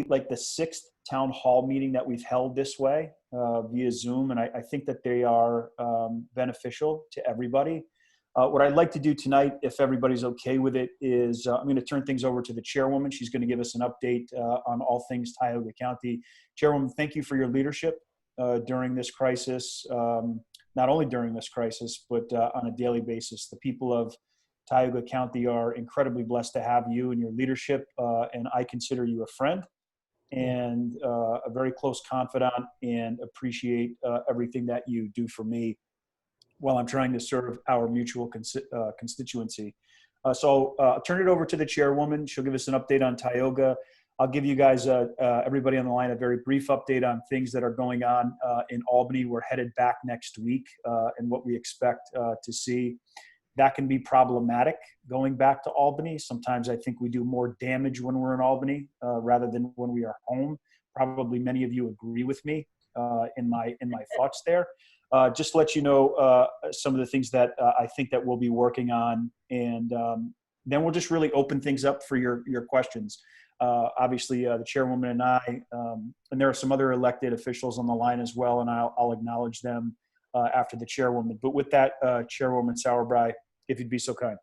like the 6th town hall meeting that we've held this way via Zoom, and I think that they are beneficial to everybody. What I'd like to do tonight, if everybody's okay with it, is I'm going to turn things over to the chairwoman. She's going to give us an update on all things Tioga County. Chairwoman, thank you for your leadership during this crisis, not only during this crisis, but on a daily basis. The people of Tioga County are incredibly blessed to have you and your leadership, and I consider you a friend and a very close confidant, and appreciate everything that you do for me while I'm trying to serve our mutual constituency. So I'll turn it over to the chairwoman. She'll give us an update on Tioga. I'll give you guys, everybody on the line, a very brief update on things that are going on in Albany. We're headed back next week, and what we expect to see. That can be problematic going back to Albany. Sometimes I think we do more damage when we're in Albany rather than when we are home. Probably many of you agree with me in my thoughts there. Just to let you know some of the things that I think that we'll be working on, and then we'll just really open things up for your questions. Obviously, the chairwoman and I, and there are some other elected officials on the line as well, and I'll acknowledge them after the chairwoman. But with that, Chairwoman Sauerbrei, if you'd be so kind.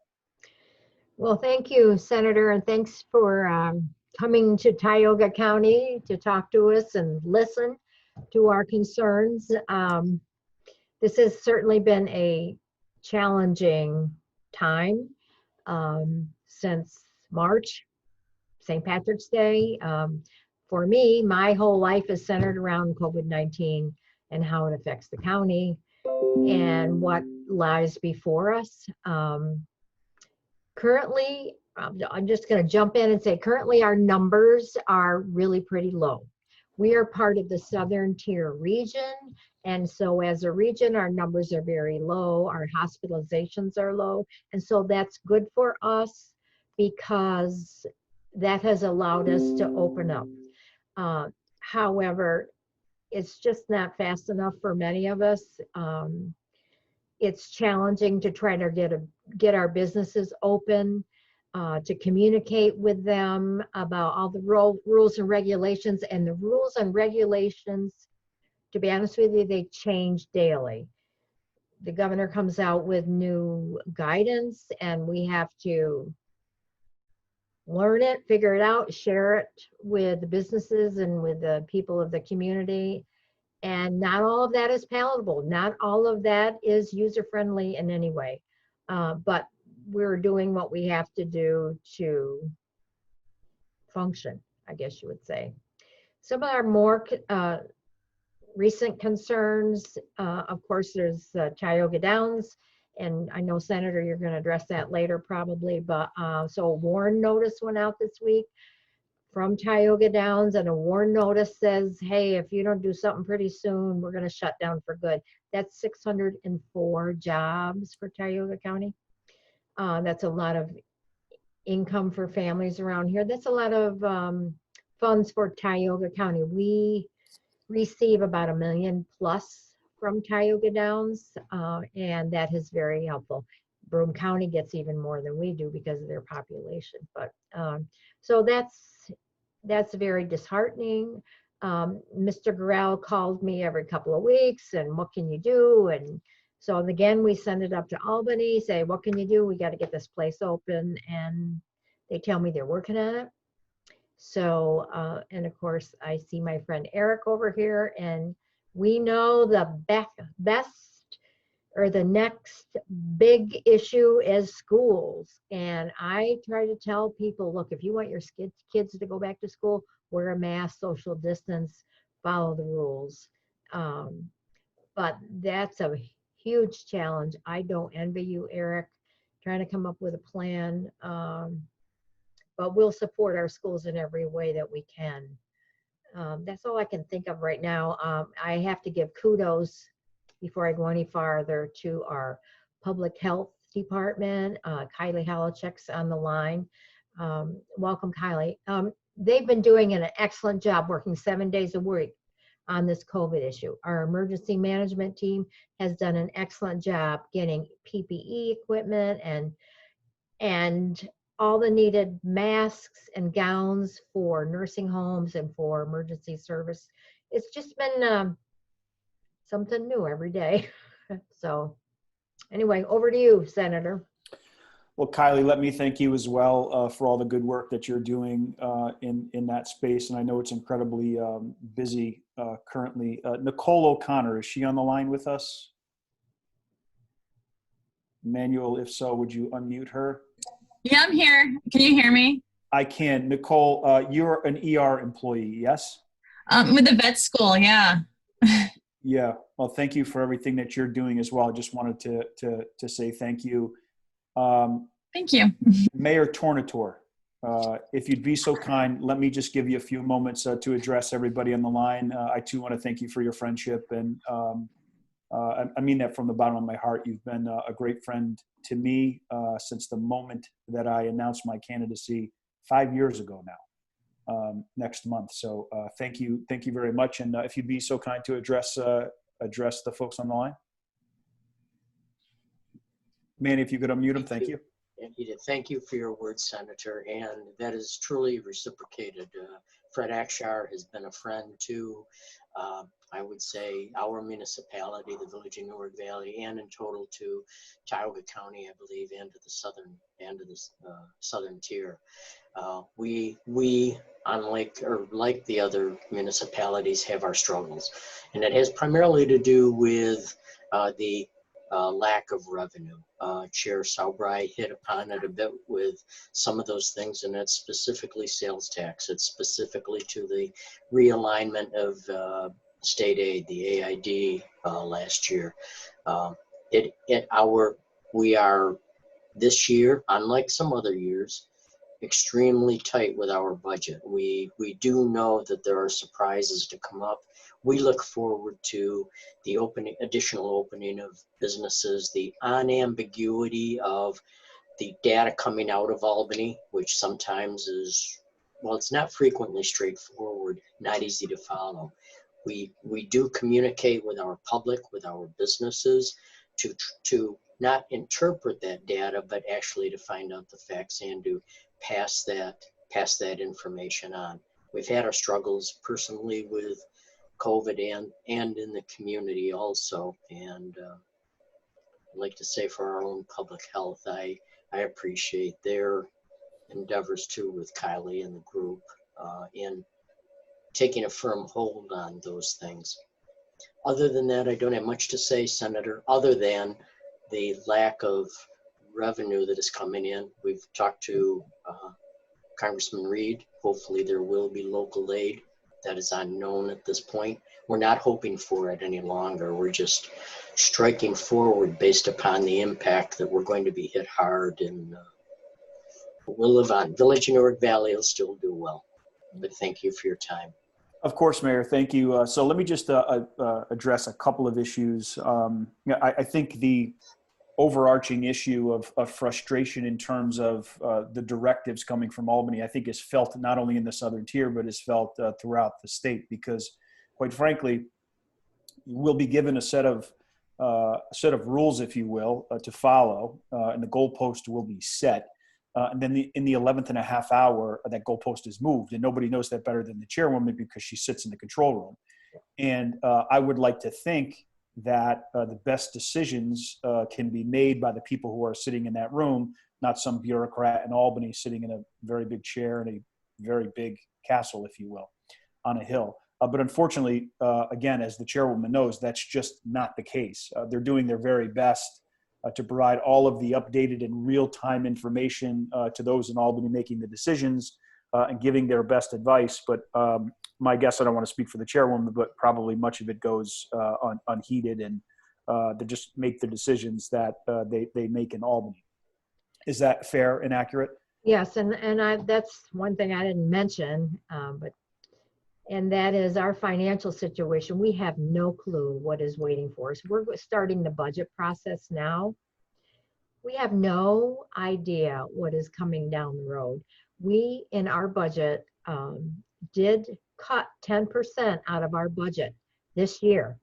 Well, thank you, Senator, and thanks for coming to Tioga County to talk to us and listen to our concerns. This has certainly been a challenging time since March, St. Patrick's Day. For me, my whole life is centered around COVID-19 and how it affects the county and what lies before us. Currently, I'm just going to jump in and say currently our numbers are really pretty low. We are part of the Southern Tier region, and so as a region, our numbers are very low, our hospitalizations are low, and so that's good for us because that has allowed us to open up. However, it's just not fast enough for many of us. It's challenging to try to get our businesses open, to communicate with them about all the rules and regulations. And the rules and regulations, to be honest with you, they change daily. The governor comes out with new guidance, and we have to learn it, figure it out, share it with the businesses and with the people of the community. And not all of that is palatable. Not all of that is user-friendly in any way. But we're doing what we have to do to function, I guess you would say. Some of our more recent concerns, of course, there's Tioga Downs. And I know, Senator, you're going to address that later probably. But so a warn notice went out this week from Tioga Downs, and a warn notice says, hey, if you don't do something pretty soon, we're going to shut down for good. That's 604 jobs for Tioga County. That's a lot of income for families around here. That's a lot of funds for Tioga County. We receive about $1 million plus from Tioga Downs, and that is very helpful. Broome County gets even more than we do because of their population. But so that's very disheartening. Mr. Gorell called me every couple of weeks, and what can you do? And so again, we send it up to Albany, say, what can you do? We got to get this place open. And they tell me they're working on it. So, and of course, I see my friend Eric over here, and we know the best or the next big issue is schools. And I try to tell people, look, if you want your kids to go back to school, wear a mask, social distance, follow the rules. But that's a huge challenge. I don't envy you, Eric, trying to come up with a plan. But we'll support our schools in every way that we can. That's all I can think of right now. I have to give kudos before I go any farther to our public health department. Kylie Holochek's on the line. Welcome, Kylie. They've been doing an excellent job working 7 days a week on this COVID issue. Our emergency management team has done an excellent job getting PPE equipment and all the needed masks and gowns for nursing homes and for emergency service. It's just been something new every day. So anyway, over to you, Senator. Well, Kylie, let me thank you as well for all the good work that you're doing in that space. And I know it's incredibly busy currently. Nicole O'Connor, is she on the line with us? Manuel, if so, would you unmute her? Yeah, I'm here. Can you hear me? I can. Nicole, you're an ER employee, yes? With the vet school, yeah. Yeah. Well, thank you for everything that you're doing as well. I just wanted to say thank you. Thank you. Mayor Tornator, if you'd be so kind, let me just give you a few moments to address everybody on the line. I too want to thank you for your friendship, and I mean that from the bottom of my heart. You've been a great friend to me since the moment that I announced my candidacy 5 years ago now, next month. So thank you very much. And if you'd be so kind to address the folks on the line. Manny, if you could unmute him, thank you. And he did. Thank you for your words, Senator, and that is truly reciprocated. Fred Akshar has been a friend to, I would say, our municipality, the Village of Newark Valley, and in total to Tioga County, I believe, and to the southern tier. We unlike or like the other municipalities, have our struggles, and it has primarily to do with the lack of revenue. Chair Sauerbrei hit upon it a bit with some of those things, and that's specifically sales tax. It's specifically to the realignment of state aid, the AID last year. We are this year, unlike some other years, extremely tight with our budget. We do know that there are surprises to come up. We look forward to the additional opening of businesses, the unambiguity of the data coming out of Albany, which sometimes is, well, it's not frequently straightforward, not easy to follow. We do communicate with our public, with our businesses, to not interpret that data, but actually to find out the facts and to pass that information on. We've had our struggles personally with COVID and in the community also, and I'd like to say for our own public health, I appreciate their endeavors too with Kylie and the group in taking a firm hold on those things. Other than that, I don't have much to say, Senator, other than the lack of revenue that is coming in. We've talked to Congressman Reed. Hopefully there will be local aid. That is unknown at this point. We're not hoping for it any longer. We're just striking forward based upon the impact that we're going to be hit hard, and we'll live on. Village of Newark Valley will still do well. But thank you for your time. Of course, Mayor, thank you. So let me just address a couple of issues. I think the overarching issue of frustration in terms of the directives coming from Albany, I think is felt not only in the southern tier, but is felt throughout the state, because quite frankly, we'll be given a set of rules, if you will, to follow, and the goalpost will be set. And then in the 11th and a half hour, that goalpost is moved, and nobody knows that better than the chairwoman because she sits in the control room. And I would like to think that the best decisions can be made by the people who are sitting in that room, not some bureaucrat in Albany sitting in a very big chair in a very big castle, if you will, on a hill. But unfortunately, again, as the chairwoman knows, that's just not the case. They're doing their very best to provide all of the updated and real-time information to those in Albany making the decisions and giving their best advice. But my guess, I don't want to speak for the chairwoman, but probably much of it goes unheeded, and they just make the decisions that they make in Albany. Is that fair and accurate? Yes, and that's one thing I didn't mention, and that is our financial situation. We have no clue what is waiting for us. We're starting the budget process now. We have no idea what is coming down the road. We, in our budget, did cut 10% out of our budget this year,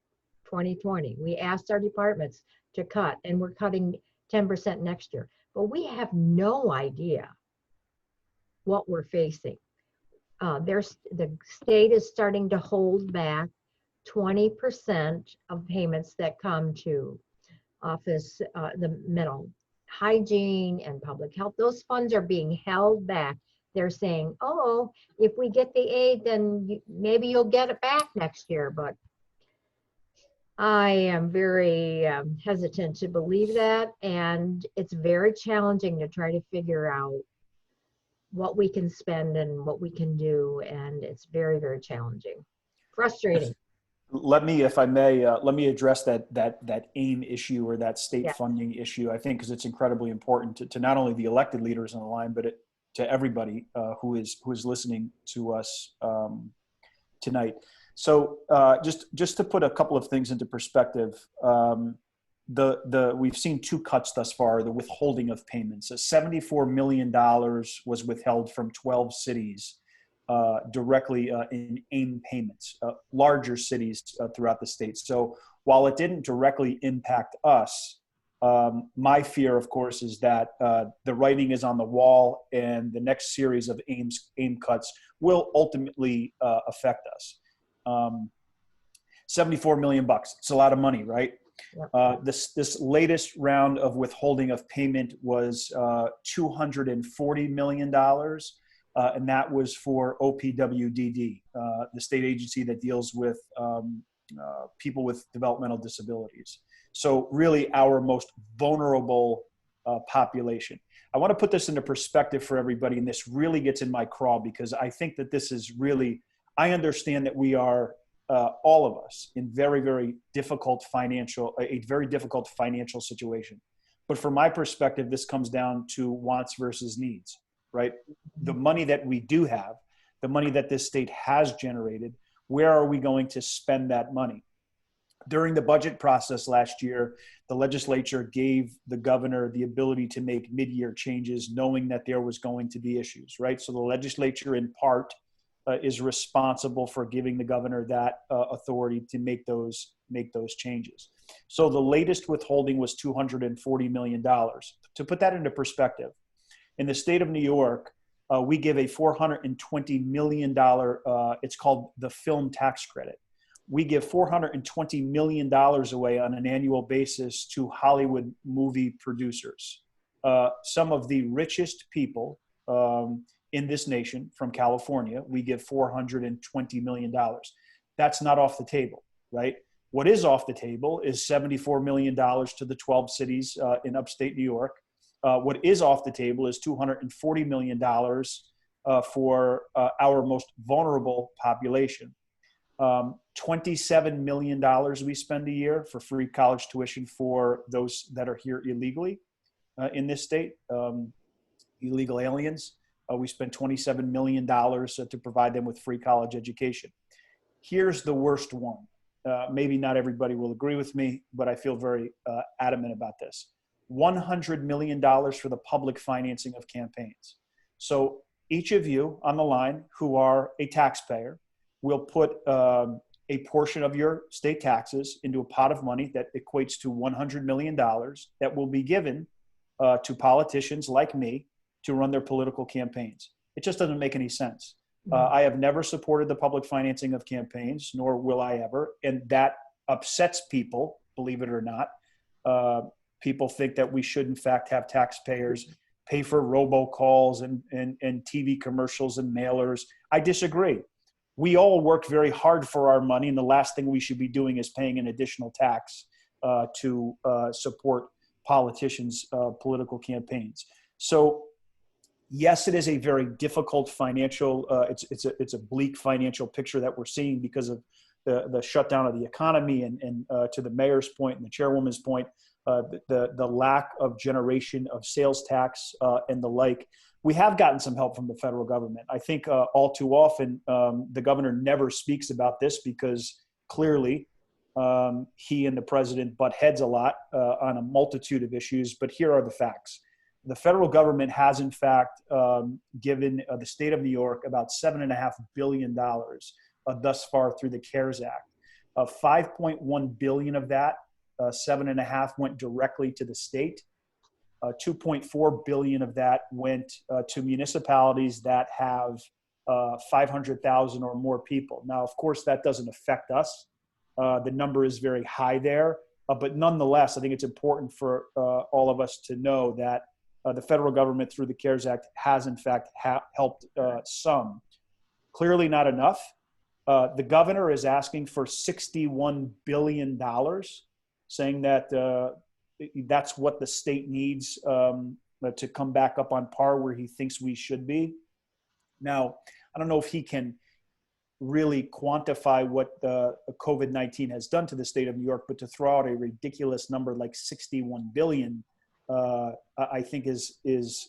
2020. We asked our departments to cut, and we're cutting 10% next year. But we have no idea what we're facing. The state is starting to hold back 20% of payments that come to office, the mental hygiene and public health. Those funds are being held back. They're saying, oh, if we get the aid, then maybe you'll get it back next year. But I am very hesitant to believe that. And it's very challenging to try to figure out what we can spend and what we can do. And it's very, very challenging, frustrating. Let me, if I may, let me address that AIM issue or that state Yeah. funding issue. I think because it's incredibly important to not only the elected leaders on the line, but to everybody who is listening to us tonight. So just to put a couple of things into perspective, we've seen two cuts thus far. The withholding of payments, $74 million was withheld from 12 cities. Directly in AIM payments, larger cities throughout the state. So while it didn't directly impact us, my fear, of course, is that the writing is on the wall and the next series of AIM cuts will ultimately affect us. 74 million bucks. It's a lot of money, right? This latest round of withholding of payment was $240 million. And that was for OPWDD, the state agency that deals with people with developmental disabilities. So really our most vulnerable population. I want to put this into perspective for everybody, and this really gets in my craw because I think that this is really, I understand that we are, all of us, in a very difficult financial situation. But from my perspective, this comes down to wants versus needs. Right? The money that we do have, the money that this state has generated, where are we going to spend that money? During the budget process last year, the legislature gave the governor the ability to make mid-year changes, knowing that there was going to be issues, right? So the legislature in part is responsible for giving the governor that authority to make those changes. So the latest withholding was $240 million. To put that into perspective, in the state of New York, we give a $420 million, it's called the film tax credit. We give $420 million away on an annual basis to Hollywood movie producers. Some of the richest people in this nation from California, we give $420 million. That's not off the table, right? What is off the table is $74 million to the 12 cities in upstate New York. What is off the table is $240 million for our most vulnerable population. $27 million we spend a year for free college tuition for those that are here illegally in this state, illegal aliens. We spend $27 million to provide them with free college education. Here's the worst one. Maybe not everybody will agree with me, but I feel very adamant about this. $100 million for the public financing of campaigns. So each of you on the line who are a taxpayer will put a portion of your state taxes into a pot of money that equates to $100 million that will be given to politicians like me to run their political campaigns. It just doesn't make any sense. I have never supported the public financing of campaigns, nor will I ever. And that upsets people, believe it or not. People think that we should, in fact, have taxpayers pay for robocalls and TV commercials and mailers. I disagree. We all work very hard for our money, and the last thing we should be doing is paying an additional tax to support politicians' political campaigns. So, yes, it is a very difficult financial. It's a bleak financial picture that we're seeing because of the shutdown of the economy, and to the mayor's point and the chairwoman's point, the lack of generation of sales tax and the like. We have gotten some help from the federal government. I think all too often the governor never speaks about this because clearly he and the president butt heads a lot on a multitude of issues. But here are the facts. The federal government has, in fact, given the state of New York about $7.5 billion thus far through the CARES Act. 5.1 billion of that, 7.5 went directly to the state. 2.4 billion of that went to municipalities that have 500,000 or more people. Now, of course, that doesn't affect us. The number is very high there, but nonetheless, I think it's important for all of us to know that the federal government through the CARES Act has in fact helped some. Clearly not enough. The governor is asking for $61 billion, saying that that's what the state needs to come back up on par where he thinks we should be. Now, I don't know if he can really quantify what the COVID-19 has done to the state of New York, but to throw out a ridiculous number like 61 billion, I think is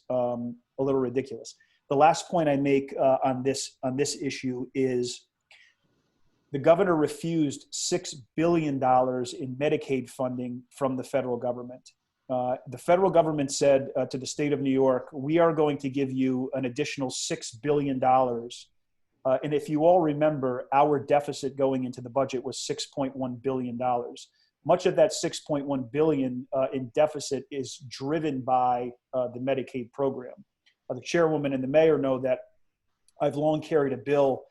a little ridiculous. The last point I make on this issue is the governor refused $6 billion in Medicaid funding from the federal government. The federal government said to the state of New York, we are going to give you an additional $6 billion. And if you all remember, our deficit going into the budget was $6.1 billion. Much of that $6.1 billion in deficit is driven by the Medicaid program. The chairwoman and the mayor know that I've long carried a bill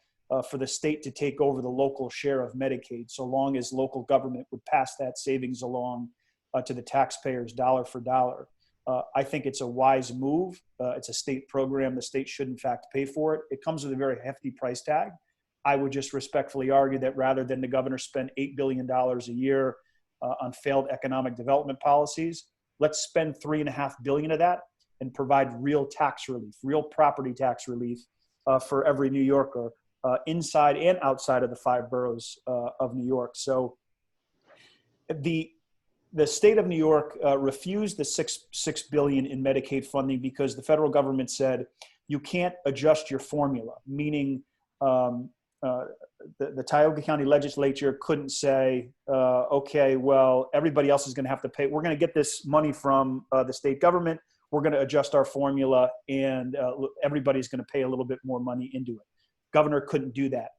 for the state to take over the local share of Medicaid, so long as local government would pass that savings along to the taxpayers dollar for dollar. I think it's a wise move. It's a state program. The state should, in fact, pay for it. It comes with a very hefty price tag. I would just respectfully argue that rather than the governor spend $8 billion a year on failed economic development policies, let's spend $3.5 billion of that and provide real tax relief, real property tax relief for every New Yorker inside and outside of the 5 boroughs of New York. So the state of New York refused the $6 billion in Medicaid funding because the federal government said you can't adjust your formula, meaning the Tioga County legislature couldn't say, okay, well, everybody else is going to have to pay. We're going to get this money from the state government. We're going to adjust our formula, and everybody's going to pay a little bit more money into it. Governor couldn't do that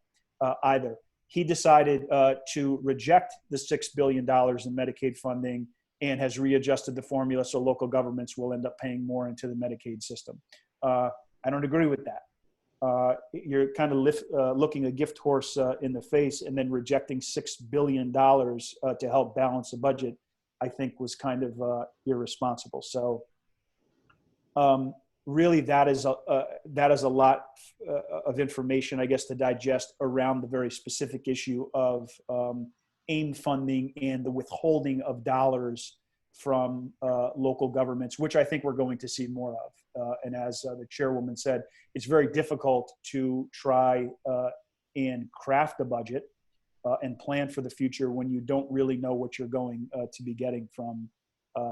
either. He decided to reject the $6 billion in Medicaid funding and has readjusted the formula so local governments will end up paying more into the Medicaid system. I don't agree with that. You're kind of looking a gift horse in the face and then rejecting $6 billion to help balance the budget, I think was kind of irresponsible. So really that is a lot of information, I guess, to digest around the very specific issue of AIM funding and the withholding of dollars from local governments, which I think we're going to see more of. And as the chairwoman said, it's very difficult to try and craft a budget and plan for the future when you don't really know what you're going to be getting from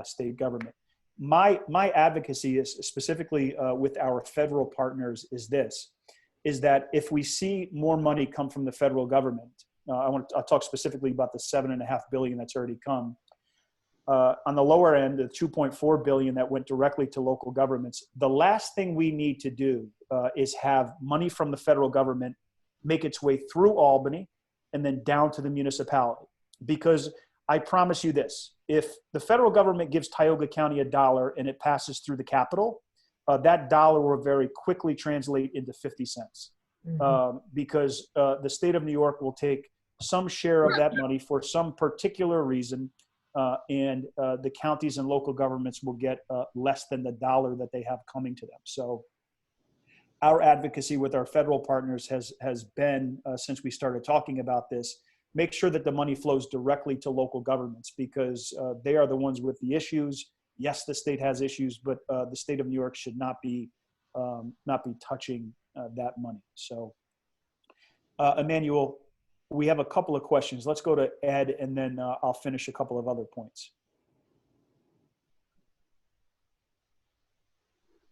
state government. My advocacy is specifically with our federal partners is that if we see more money come from the federal government, I'll talk specifically about the $7.5 billion that's already come. On the lower end, the $2.4 billion that went directly to local governments, the last thing we need to do is have money from the federal government make its way through Albany and then down to the municipality. Because I promise you this, if the federal government gives Tioga County $1 and it passes through the Capitol, that dollar will very quickly translate into 50 cents. Because the state of New York will take some share of that money for some particular reason, and the counties and local governments will get less than the dollar that they have coming to them. So our advocacy with our federal partners has been, since we started talking about this, make sure that the money flows directly to local governments because they are the ones with the issues. Yes, the state has issues, but the state of New York should not be touching that money. So, Emmanuel, we have a couple of questions. Let's go to Ed, and then I'll finish a couple of other points.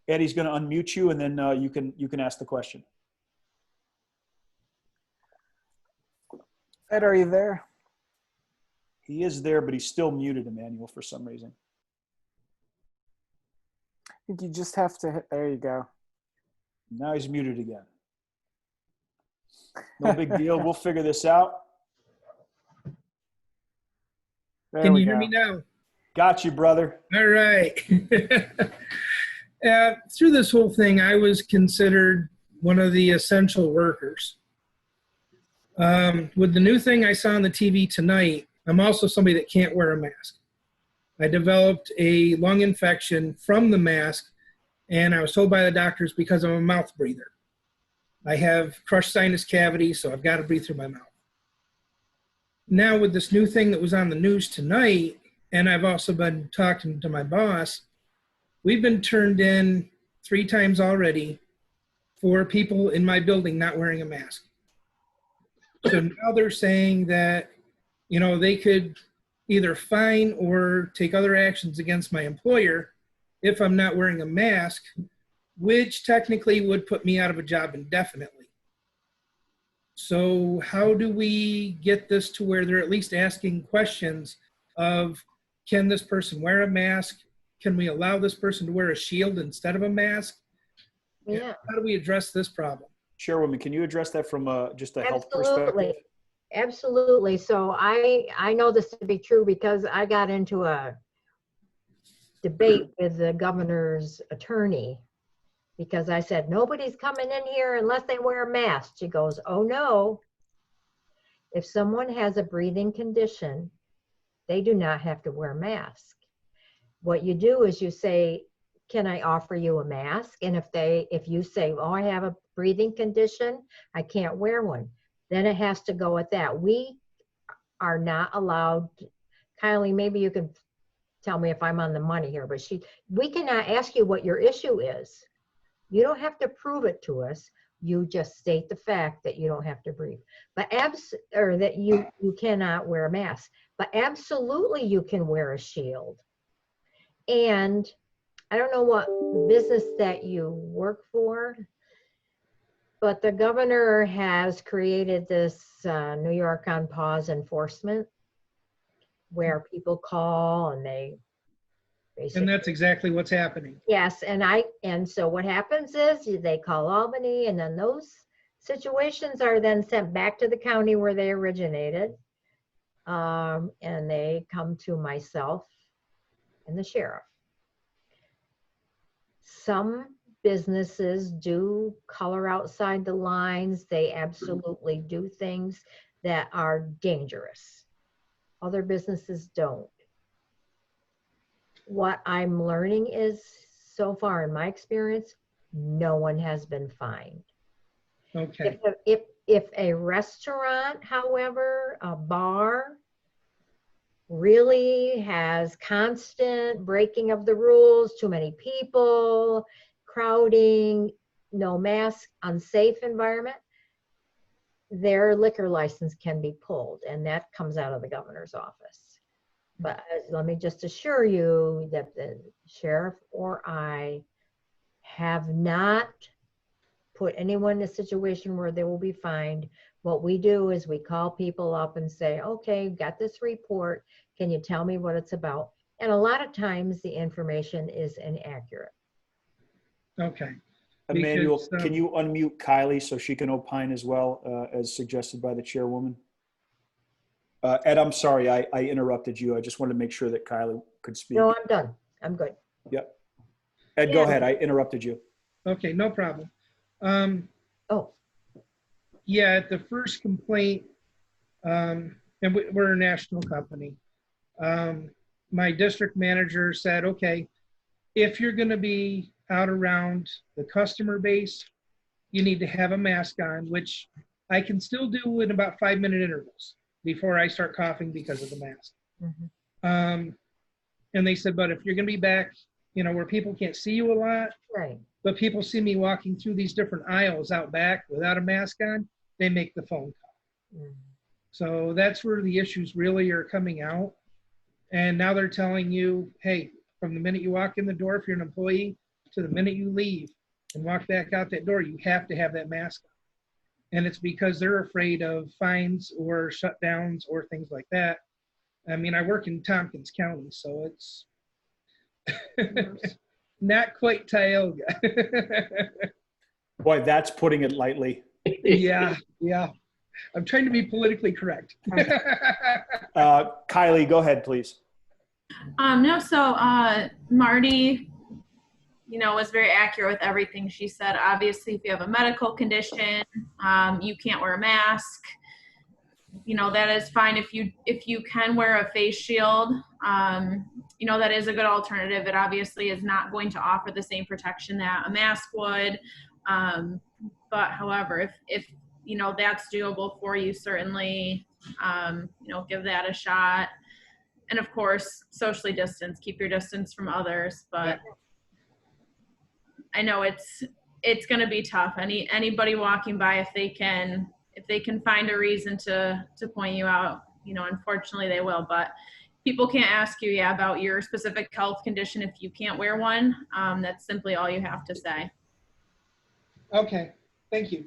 Eddie's going to unmute you, and then you can ask the question. Ed, are you there? He is there, but he's still muted, Emmanuel, for some reason. I think you just have to hit, there you go. Now he's muted again. No big deal. We'll figure this out. There Can we you go. hear me now? Got you, brother. All right. Through this whole thing, I was considered one of the essential workers. With the new thing I saw on the TV tonight, I'm also somebody that can't wear a mask. I developed a lung infection from the mask, and I was told by the doctors because I'm a mouth breather. I have crushed sinus cavity, so I've got to breathe through my mouth. Now with this new thing that was on the news tonight, and I've also been talking to my boss, we've been turned in 3 times already for people in my building not wearing a mask. So now they're saying that, you know, they could either fine or take other actions against my employer if I'm not wearing a mask, which technically would put me out of a job indefinitely. So how do we get this to where they're at least asking questions of, can this person wear a mask? Can we allow this person to wear a shield instead of a mask? Yeah. How do we address this problem? Chairwoman, can you address that from just a health Absolutely. perspective? Absolutely. So I know this to be true because I got into a debate with the governor's attorney because I said, nobody's coming in here unless they wear a mask. She goes, oh no. If someone has a breathing condition, they do not have to wear a mask. What you do is you say, can I offer you a mask? And if you say, oh, I have a breathing condition, I can't wear one, then it has to go at that. We are not allowed, Kylie, maybe you can tell me if I'm on the money here, but we cannot ask you what your issue is. You don't have to prove it to us. You just state the fact that you don't have to breathe, but that you cannot wear a mask. But absolutely, you can wear a shield. And I don't know what business that you work for, but the governor has created this New York on Pause enforcement where people call and they basically. And that's exactly what's happening. Yes, and so what happens is they call Albany, and then those situations are then sent back to the county where they originated, and they come to myself and the sheriff. Some businesses do color outside the lines. They absolutely do things that are dangerous. Other businesses don't. What I'm learning is, so far in my experience, no one has been fined. Okay. If a restaurant, however, a bar, really has constant breaking of the rules, too many people, crowding, no mask, unsafe environment, their liquor license can be pulled, and that comes out of the governor's office. But let me just assure you that the sheriff or I have not put anyone in a situation where they will be fined. What we do is we call people up and say, okay, got this report. Can you tell me what it's about? And a lot of times the information is inaccurate. Okay. Emmanuel, Because, can you unmute Kylie so she can opine as well, as suggested by the chairwoman? Ed, I'm sorry, I interrupted you. I just wanted to make sure that Kylie could speak. No, I'm done. I'm good. Yep. Ed, go ahead. I interrupted you. Okay, no problem. Oh, Yeah, at the first complaint, and we're a national company, my district manager said, okay, if you're going to be out around the customer base, you need to have a mask on, which I can still do in about 5-minute intervals before I start coughing because of the mask. mhm. And they said, but if you're going to be back, you know, where people can't see you a lot, Right. but people see me walking through these different aisles out back without a mask on, they make the phone call. Mhm. So that's where the issues really are coming out. And now they're telling you, hey, from the minute you walk in the door, if you're an employee, to the minute you leave and walk back out that door, you have to have that mask on. And it's because they're afraid of fines or shutdowns or things like that. I mean, I work in Tompkins County, so it's not quite Tioga. Boy, that's putting it lightly. Yeah. I'm trying to be politically correct. Kylie, go ahead, please. No, so Marty, was very accurate with everything she said. Obviously, if you have a medical condition, you can't wear a mask. That is fine. If you can wear a face shield, that is a good alternative. It obviously is not going to offer the same protection that a mask would. But however, if that's doable for you, certainly, give that a shot. And of course, socially distance, keep your distance from others. But I know it's going to be tough. Anybody walking by, if they can find a reason to point you out, unfortunately they will. But people can't ask you, about your specific health condition if you can't wear one. That's simply all you have to say. Okay, thank you.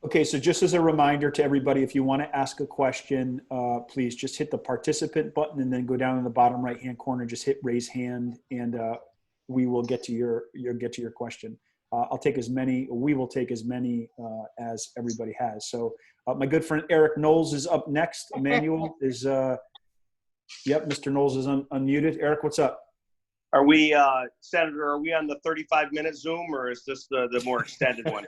Okay, so just as a reminder to everybody, if you want to ask a question, please just hit the participant button and then go down in the bottom right-hand corner, just hit raise hand, and we will get to your question. We will take as many as everybody has. So my good friend Eric Knowles is up next. Emmanuel is, yep, Mr. Knowles is unmuted. Eric, what's up? Are we, Senator, are we on the 35-minute Zoom, or is this the more extended one?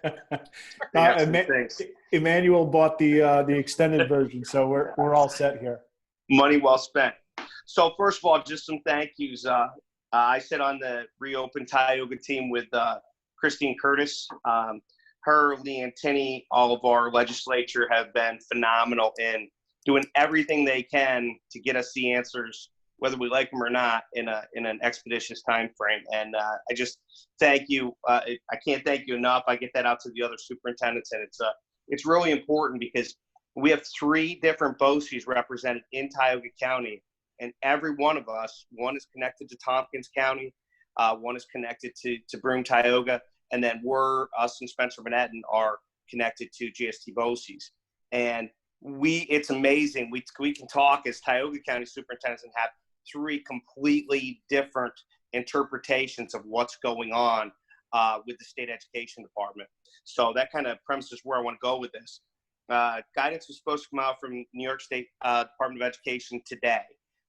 Emmanuel bought the extended version, so we're all set here. Money well spent. So first of all, just some thank yous. I sit on the reopened Tioga team with Christine Curtis. Her, Lee and Tinney, all of our legislature have been phenomenal in doing everything they can to get us the answers, whether we like them or not, in an expeditious time frame. And I just thank you. I can't thank you enough. I get that out to the other superintendents, and it's really important because we have 3 different BOCES represented in Tioga County, and every one of us, one is connected to Tompkins County, one is connected to Broome Tioga, and then us and Spencer Manhattan are connected to GST BOCES. And it's amazing. We can talk as Tioga County superintendents and have 3 completely different interpretations of what's going on with the state education department. So that kind of premises where I want to go with this. Guidance was supposed to come out from New York State Department of Education today.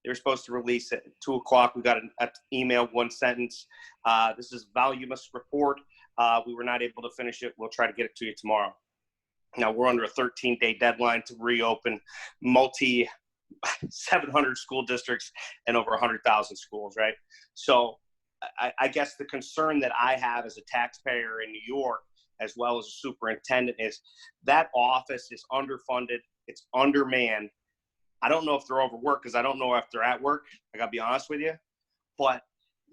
They were supposed to release it at 2 o'clock. We got an email, 1 sentence. This is a voluminous report. We were not able to finish it. We'll try to get it to you tomorrow. Now we're under a 13-day deadline to reopen 700 school districts and over 100,000 schools, right? So I guess the concern that I have as a taxpayer in New York, as well as a superintendent, is that office is underfunded. It's undermanned. I don't know if they're overworked because I don't know if they're at work. I got to be honest with you. But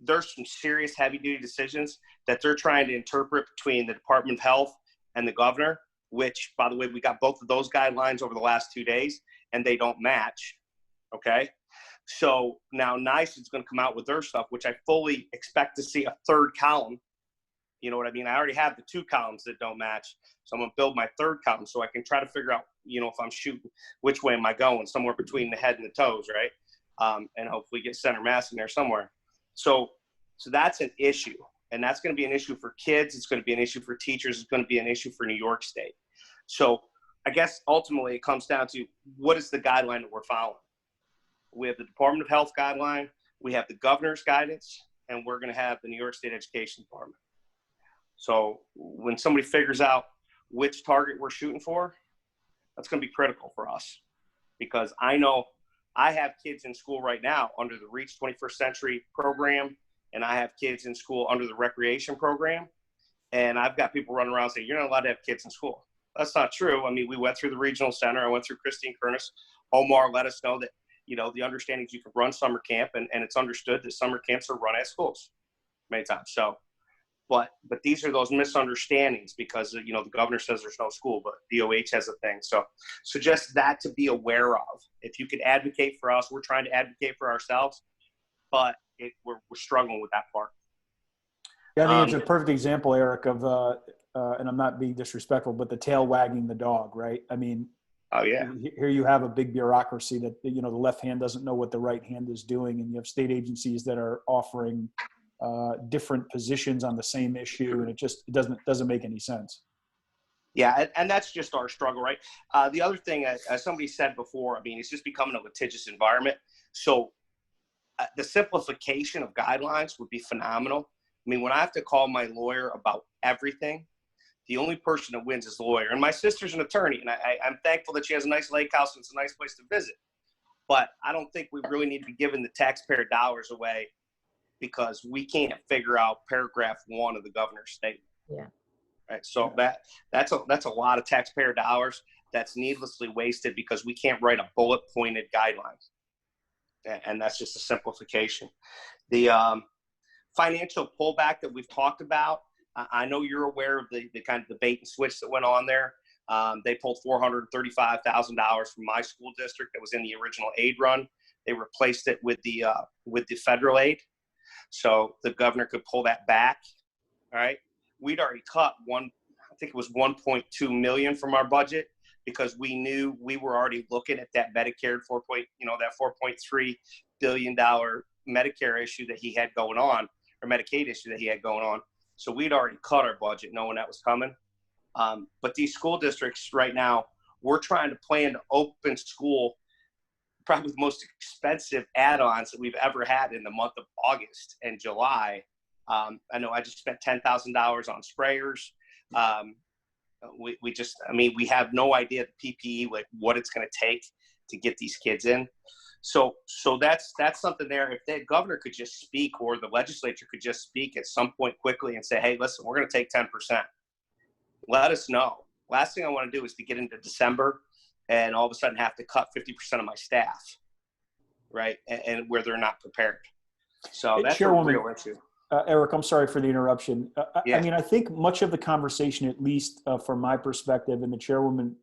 there's some serious heavy-duty decisions that they're trying to interpret between the Department of Health and the governor, which, by the way, we got both of those guidelines over the last 2 days, and they don't match, okay? So now NICE is going to come out with their stuff, which I fully expect to see a 3rd column. You know what I mean? I already have the 2 columns that don't match, so I'm going to build my 3rd column so I can try to figure out, if I'm shooting, which way am I going, somewhere between the head and the toes, right? And hopefully get center mass in there somewhere. So that's an issue, and that's going to be an issue for kids. It's going to be an issue for teachers. It's going to be an issue for New York State. So I guess ultimately it comes down to, what is the guideline that we're following? We have the Department of Health guideline, we have the governor's guidance, and we're going to have the New York State Education Department. So when somebody figures out which target we're shooting for, that's going to be critical for us, because I know I have kids in school right now under the REACH 21st Century program, and I have kids in school under the recreation program, and I've got people running around saying, you're not allowed to have kids in school. That's not true. I mean, we went through the regional center. I went through Christine Curtis. Omar let us know that, the understanding is you can run summer camp, and it's understood that summer camps are run at schools many times. So, but these are those misunderstandings because, the governor says there's no school, but DOH has a thing. So just that to be aware of. If you could advocate for us, we're trying to advocate for ourselves, but we're struggling with that part. Yeah, I think it's a perfect example, Eric, of, and I'm not being disrespectful, but the tail wagging the dog, right? I mean, oh yeah, here you have a big bureaucracy that, the left hand doesn't know what the right hand is doing, and you have state agencies that are offering different positions on the same issue, and it doesn't make any sense. Yeah, and that's just our struggle, right? The other thing, as somebody said before, I mean, it's just becoming a litigious environment. So the simplification of guidelines would be phenomenal. I mean, when I have to call my lawyer about everything, the only person that wins is the lawyer. And my sister's an attorney, and I'm thankful that she has a nice lake house and it's a nice place to visit. But I don't think we really need to be giving the taxpayer dollars away because we can't figure out paragraph 1 of the governor's statement. Yeah. Right. So that's a lot of taxpayer dollars that's needlessly wasted because we can't write a bullet-pointed guideline. And that's just a simplification. The financial pullback that we've talked about, I know you're aware of the kind of the bait and switch that went on there. They pulled $435,000 from my school district that was in the original aid run. They replaced it with the federal aid, so the governor could pull that back. All right, we'd already cut I think it was 1.2 million from our budget because we knew we were already looking at that Medicare that $4.3 billion Medicare issue that he had going on, or Medicaid issue that he had going on. So we'd already cut our budget knowing that was coming. But these school districts right now, we're trying to plan to open school, probably the most expensive add-ons that we've ever had in the month of August and July. I know I just spent $10,000 on sprayers. We have no idea the PPE, like what it's going to take to get these kids in. So that's something there. If the governor could just speak, or the legislature could just speak at some point quickly and say, hey, listen, we're going to take 10%. Let us know. Last thing I want to do is to get into December and all of a sudden have to cut 50% of my staff, right? And where they're not prepared. So that's a real issue. Eric, I'm sorry for the interruption. Yeah. I mean, I think much of the conversation, at least from my perspective, and the chairwoman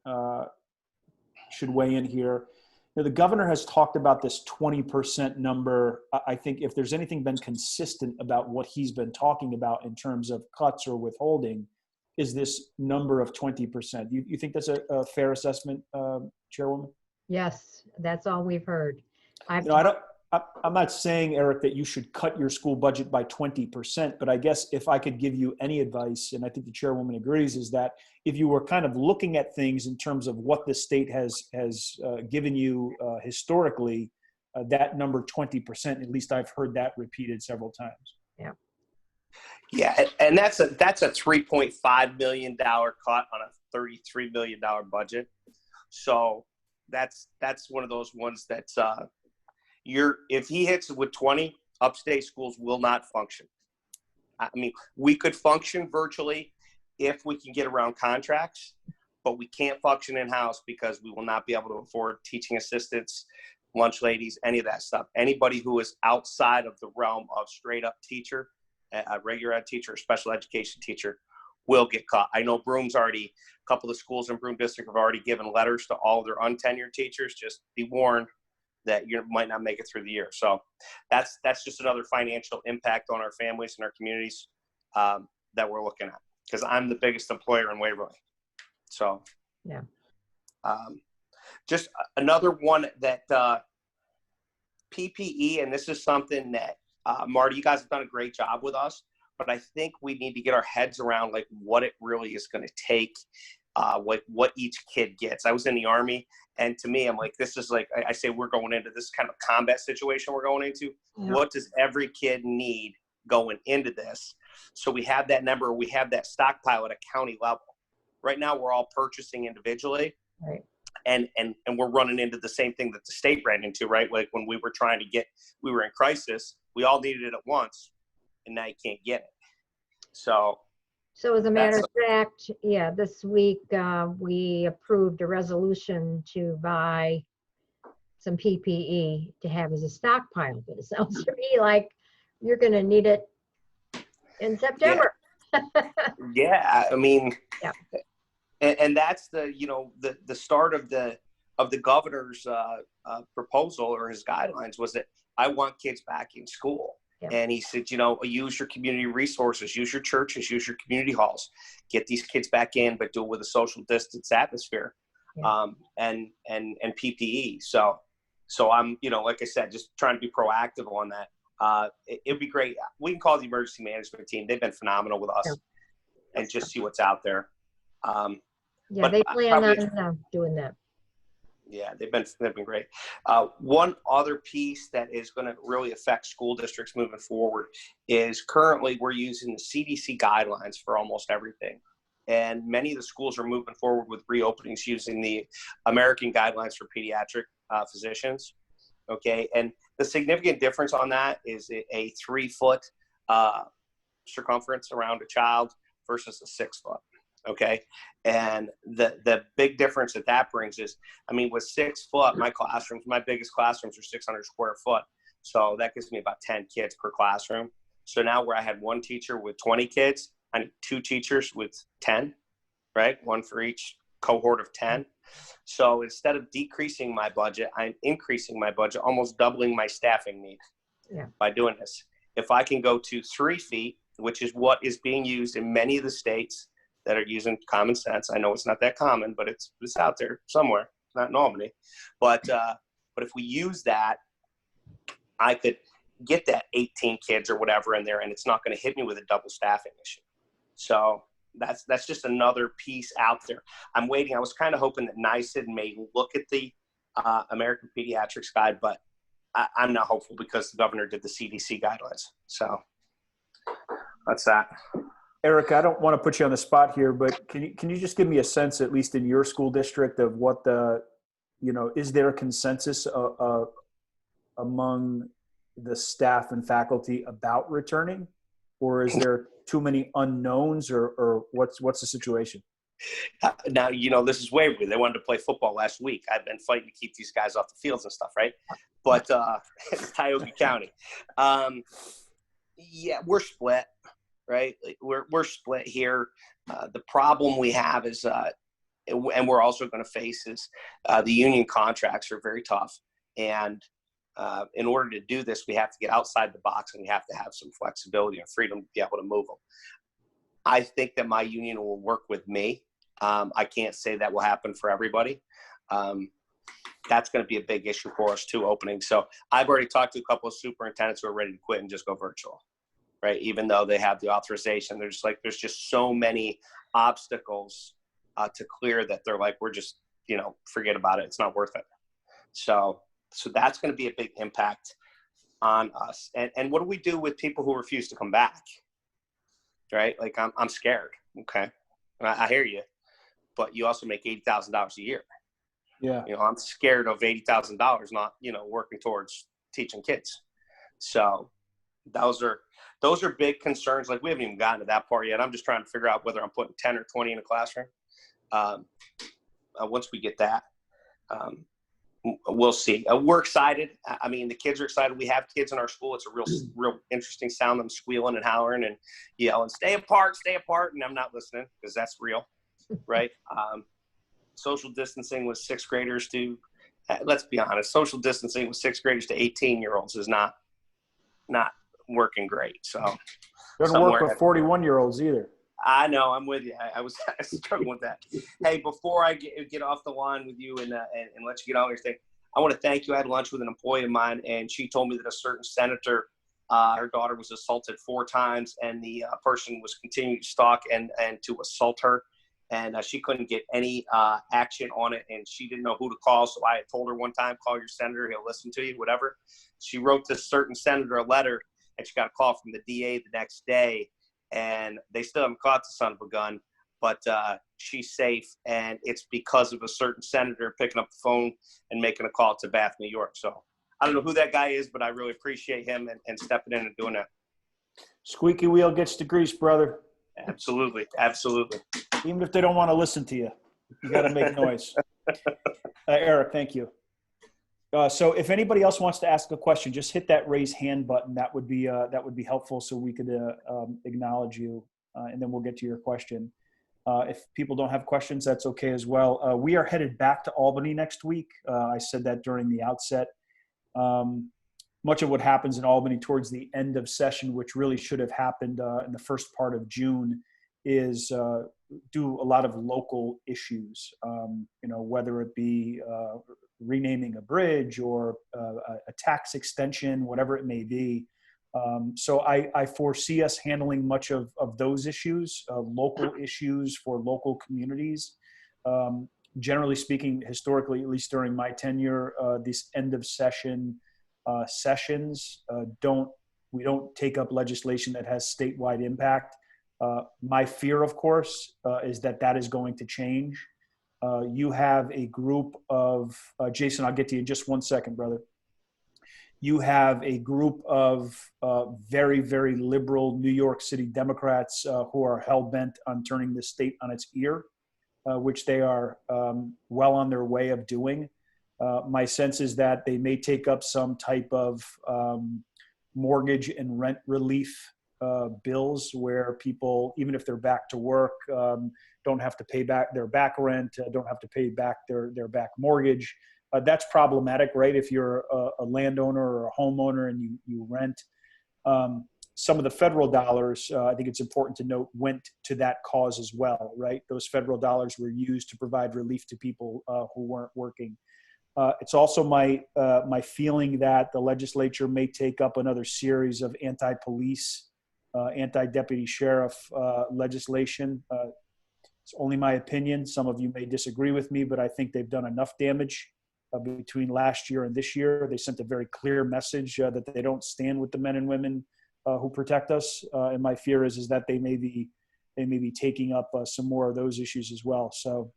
should weigh in here, the governor has talked about this 20% number. I think if there's anything been consistent about what he's been talking about in terms of cuts or withholding, is this number of 20%. You think that's a fair assessment, Chairwoman? Yes, that's all we've heard. I'm not saying, Eric, that you should cut your school budget by 20%, but I guess if I could give you any advice, and I think the Chairwoman agrees, is that if you were kind of looking at things in terms of what the state has given you historically, that number 20%, at least I've heard that repeated several times. Yeah. Yeah, and that's a $3.5 million cut on a $33 million budget. So that's one of those ones that's if he hits it with 20, upstate schools will not function. I mean, we could function virtually if we can get around contracts, but we can't function in-house because we will not be able to afford teaching assistants, lunch ladies, any of that stuff. Anybody who is outside of the realm of straight up teacher, a regular ed teacher, or special education teacher, will get cut. I know Broom's already, a couple of schools in Broome District have already given letters to all of their untenured teachers. Just be warned that you might not make it through the year. So that's just another financial impact on our families and our communities that we're looking at, because I'm the biggest employer in Waverly. So yeah, just another one that PPE, and this is something that Marty, you guys have done a great job with us, but I think we need to get our heads around like what it really is going to take, what each kid gets. I was in the Army, and to me, I'm like, this is like, I say we're going into this kind of combat situation we're going into. Yeah. What does every kid need going into this? So we have that number, we have that stockpile at a county level. Right now, we're all purchasing individually. Right. And we're running into the same thing that the state ran into, right? Like when we were we were in crisis, we all needed it at once, and now you can't get it. So as a matter of fact, yeah, this week we approved a resolution to buy some PPE to have as a stockpile, but it sounds to me like you're going to need it in September. Yeah, I mean, yeah. And that's the start of the governor's proposal or his guidelines was that I want kids back in school. Yeah. And he said, use your community resources, use your churches, use your community halls, get these kids back in, but do it with a social distance atmosphere, yeah. and PPE. So I'm, like I said, just trying to be proactive on that. It'd be great. We can call the emergency management team. They've been phenomenal with us, yeah. And just see what's out there. Yeah, they plan on doing that. Yeah, they've been great. One other piece that is going to really affect school districts moving forward is currently we're using the CDC guidelines for almost everything. And many of the schools are moving forward with reopenings using the American guidelines for pediatric physicians. Okay. And the significant difference on that is a 3-foot circumference around a child versus a 6-foot. Okay. And the big difference that brings is, I mean, with 6 foot, my biggest classrooms are 600 square foot. So that gives me about 10 kids per classroom. So now where I had one teacher with 20 kids, I need 2 teachers with 10, right? One for each cohort of 10. So instead of decreasing my budget, I'm increasing my budget, almost doubling my staffing need by doing this. If I can go to 3 feet, which is what is being used in many of the states that are using common sense. I know it's not that common, but it's out there somewhere. It's not in Albany. But if we use that, I could get that 18 kids or whatever in there, and it's not going to hit me with a double staffing issue. So that's just another piece out there. I'm waiting. I was kind of hoping that NICED may look at the American Pediatrics Guide, but I'm not hopeful because the governor did the CDC guidelines. So that's that. Eric, I don't want to put you on the spot here, but can you just give me a sense, at least in your school district, of what is there a consensus among the staff and faculty about returning, or is there too many unknowns, or what's the situation? Now, this is Waverly. They wanted to play football last week. I've been fighting to keep these guys off the fields and stuff, right? But it's Tioga County. Yeah, we're split, right? We're split here. The problem we have is, and we're also going to face is the union contracts are very tough. And in order to do this, we have to get outside the box and we have to have some flexibility and freedom to be able to move them. I think that my union will work with me. I can't say that will happen for everybody. That's going to be a big issue for us too, opening. So I've already talked to a couple of superintendents who are ready to quit and just go virtual, right? Even though they have the authorization, there's just so many obstacles to clear that they're like, we're just, forget about it. It's not worth it. So that's going to be a big impact on us. And what do we do with people who refuse to come back? Right? Like I'm scared. Okay. I hear you, but you also make $80,000 a year. Yeah. I'm scared of $80,000 not, working towards teaching kids. So those are big concerns. Like we haven't even gotten to that part yet. I'm just trying to figure out whether I'm putting 10 or 20 in a classroom. Once we get that, we'll see. We're excited. I mean, the kids are excited. We have kids in our school. It's a real interesting sound. Them squealing and hollering and yelling, stay apart. And I'm not listening because that's real. Right. Social distancing with 6th graders to, let's be honest, social distancing with 6th graders to 18-year-olds is not working great. So doesn't work with 41-year-olds either. I know, I'm with you. I was struggling with that. Hey, before I get off the line with you and let you get on your thing, I want to thank you. I had lunch with an employee of mine, and she told me that a certain senator, her daughter was assaulted 4 times, and the person was continuing to stalk and to assault her. And she couldn't get any action on it, and she didn't know who to call. So I had told her one time, call your senator. He'll listen to you, whatever. She wrote this certain senator a letter, and she got a call from the DA the next day. And they still haven't caught the son of a gun, but she's safe. And it's because of a certain senator picking up the phone and making a call to Bath, New York. So I don't know who that guy is, but I really appreciate him and stepping in and doing that. Squeaky wheel gets the grease, brother. Absolutely. Even if they don't want to listen to you, you got to make noise. Eric, thank you. So if anybody else wants to ask a question, just hit that raise hand button. That would be helpful, so we could acknowledge you, and then we'll get to your question. If people don't have questions, that's okay as well. We are headed back to Albany next week. I said that during the outset. Much of what happens in Albany towards the end of session, which really should have happened in the first part of June, is do a lot of local issues, whether it be renaming a bridge or a tax extension, whatever it may be. So I foresee us handling much of those issues, local issues for local communities. Generally speaking, historically, at least during my tenure, these end of session sessions we don't take up legislation that has statewide impact. My fear, of course, is that is going to change. You have a group of, Jason, I'll get to you in just 1 second, brother. You have a group of very, very liberal New York City Democrats who are hell-bent on turning the state on its ear, which they are well on their way of doing. My sense is that they may take up some type of mortgage and rent relief bills where people, even if they're back to work, don't have to pay back their back rent, don't have to pay back their back mortgage. That's problematic, right? If you're a landowner or a homeowner and you rent. Some of the federal dollars, I think it's important to note, went to that cause as well, right? Those federal dollars were used to provide relief to people who weren't working. It's also my feeling that the legislature may take up another series of anti-police, anti-deputy sheriff legislation. It's only my opinion. Some of you may disagree with me, but I think they've done enough damage between last year and this year. They sent a very clear message that they don't stand with the men and women who protect us. And my fear is that they may be taking up some more of those issues as well. So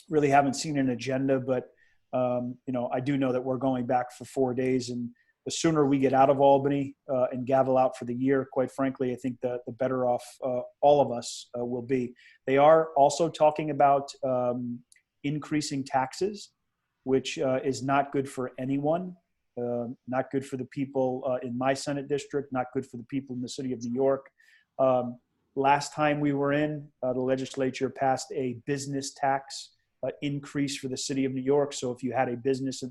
really haven't seen an agenda, but I do know that we're going back for 4 days, and the sooner we get out of Albany and gavel out for the year, quite frankly, I think the better off all of us will be. They are also talking about increasing taxes, which is not good for anyone, not good for the people in my Senate district, not good for the people in the city of New York. Last time we were in, the legislature passed a business tax increase for the city of New York. So if you had a business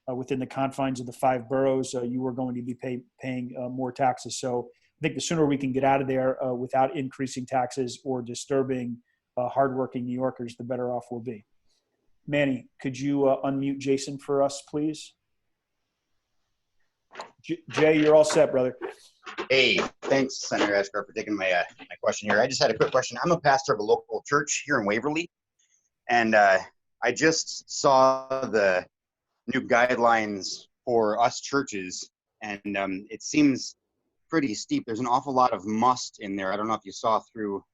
within the confines of the 5 boroughs, you were going to be paying more taxes. So I think the sooner we can get out of there without increasing taxes or disturbing hardworking New Yorkers, the better off we'll be. Manny, could you unmute Jason for us, please? Jay, you're all set, brother. Hey, thanks, Senator Akshar, for taking my question here. I just had a quick question. I'm a pastor of a local church here in Waverly, and I just saw the new guidelines for us churches, and it seems pretty steep. There's an awful lot of must in there. I don't know if you saw through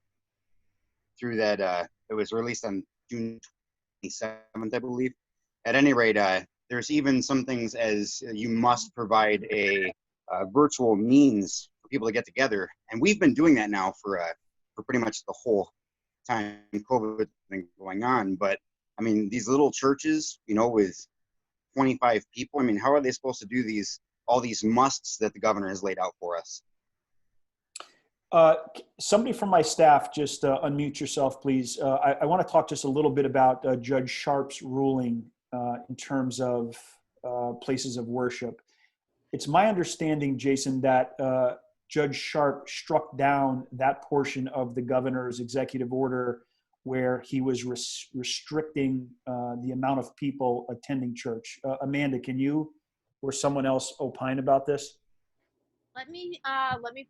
that. It was released on June 27th, I believe. At any rate, there's even some things as you must provide a virtual means for people to get together, and we've been doing that now for pretty much the whole time COVID has been going on. But I mean, these little churches, with 25 people, I mean, how are they supposed to do all these musts that the governor has laid out for us? Somebody from my staff, just unmute yourself, please. I want to talk just a little bit about Judge Sharp's ruling in terms of places of worship. It's my understanding, Jason, that Judge Sharp struck down that portion of the governor's executive order where he was restricting the amount of people attending church. Amanda, can you or someone else opine about this? Let me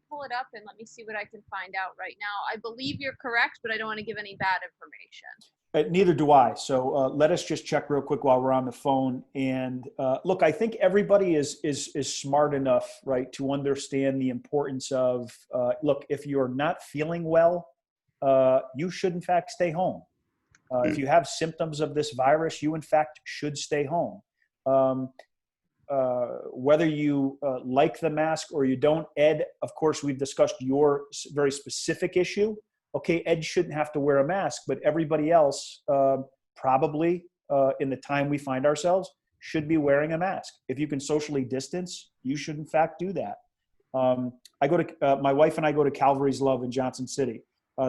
pull it up and let me see what I can find out right now. I believe you're correct, but I don't want to give any bad information. Neither do I. So let us just check real quick while we're on the phone. And look, I think everybody is smart enough, right, to understand the importance of, look, if you're not feeling well, you should in fact stay home. If you have symptoms of this virus, you in fact should stay home. Whether you like the mask or you don't, Ed, of course, we've discussed your very specific issue. Okay, Ed shouldn't have to wear a mask, but everybody else probably in the time we find ourselves should be wearing a mask. If you can socially distance, you should in fact do that. My wife and I go to Calvary's Love in Johnson City.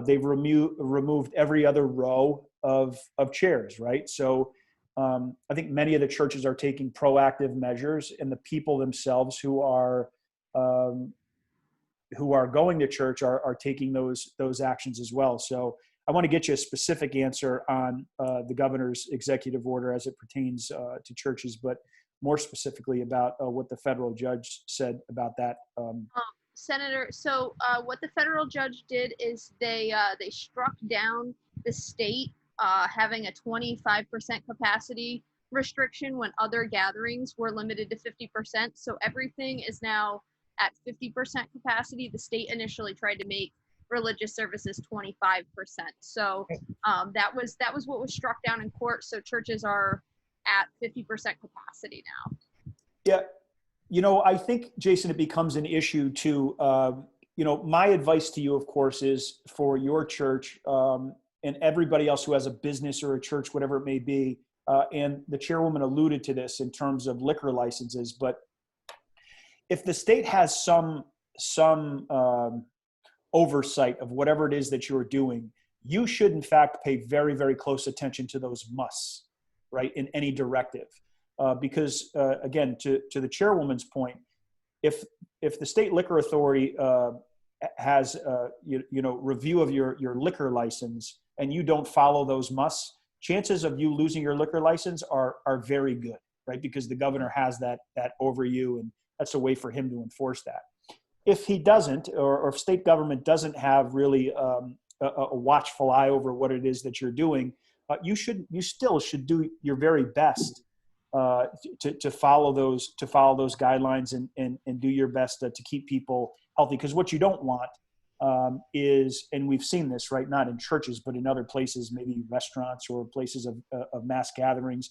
They've removed every other row of chairs, right? So I think many of the churches are taking proactive measures, and the people themselves who are going to church are taking those actions as well. So I want to get you a specific answer on the governor's executive order as it pertains to churches, but more specifically about what the federal judge said about that. Senator, so what the federal judge did is they struck down the state having a 25% capacity restriction when other gatherings were limited to 50%. So everything is now at 50% capacity. The state initially tried to make religious services 25%. So that was what was struck down in court. So churches are at 50% capacity now. Yeah. I think, Jason, it becomes an issue too. My advice to you, of course, is for your church and everybody else who has a business or a church, whatever it may be. And the chairwoman alluded to this in terms of liquor licenses. But if the state has some oversight of whatever it is that you're doing, you should, in fact, pay very, very close attention to those musts, right, in any directive. Because again, to the chairwoman's point, if the state liquor authority has review of your liquor license and you don't follow those musts, chances of you losing your liquor license are very good, right? Because the governor has that over you, and that's a way for him to enforce that. If he doesn't, or if state government doesn't have really a watchful eye over what it is that you're doing, you still should do your very best to follow those guidelines and do your best to keep people healthy. Because what you don't want is, and we've seen this, right, not in churches but in other places, maybe restaurants or places of mass gatherings,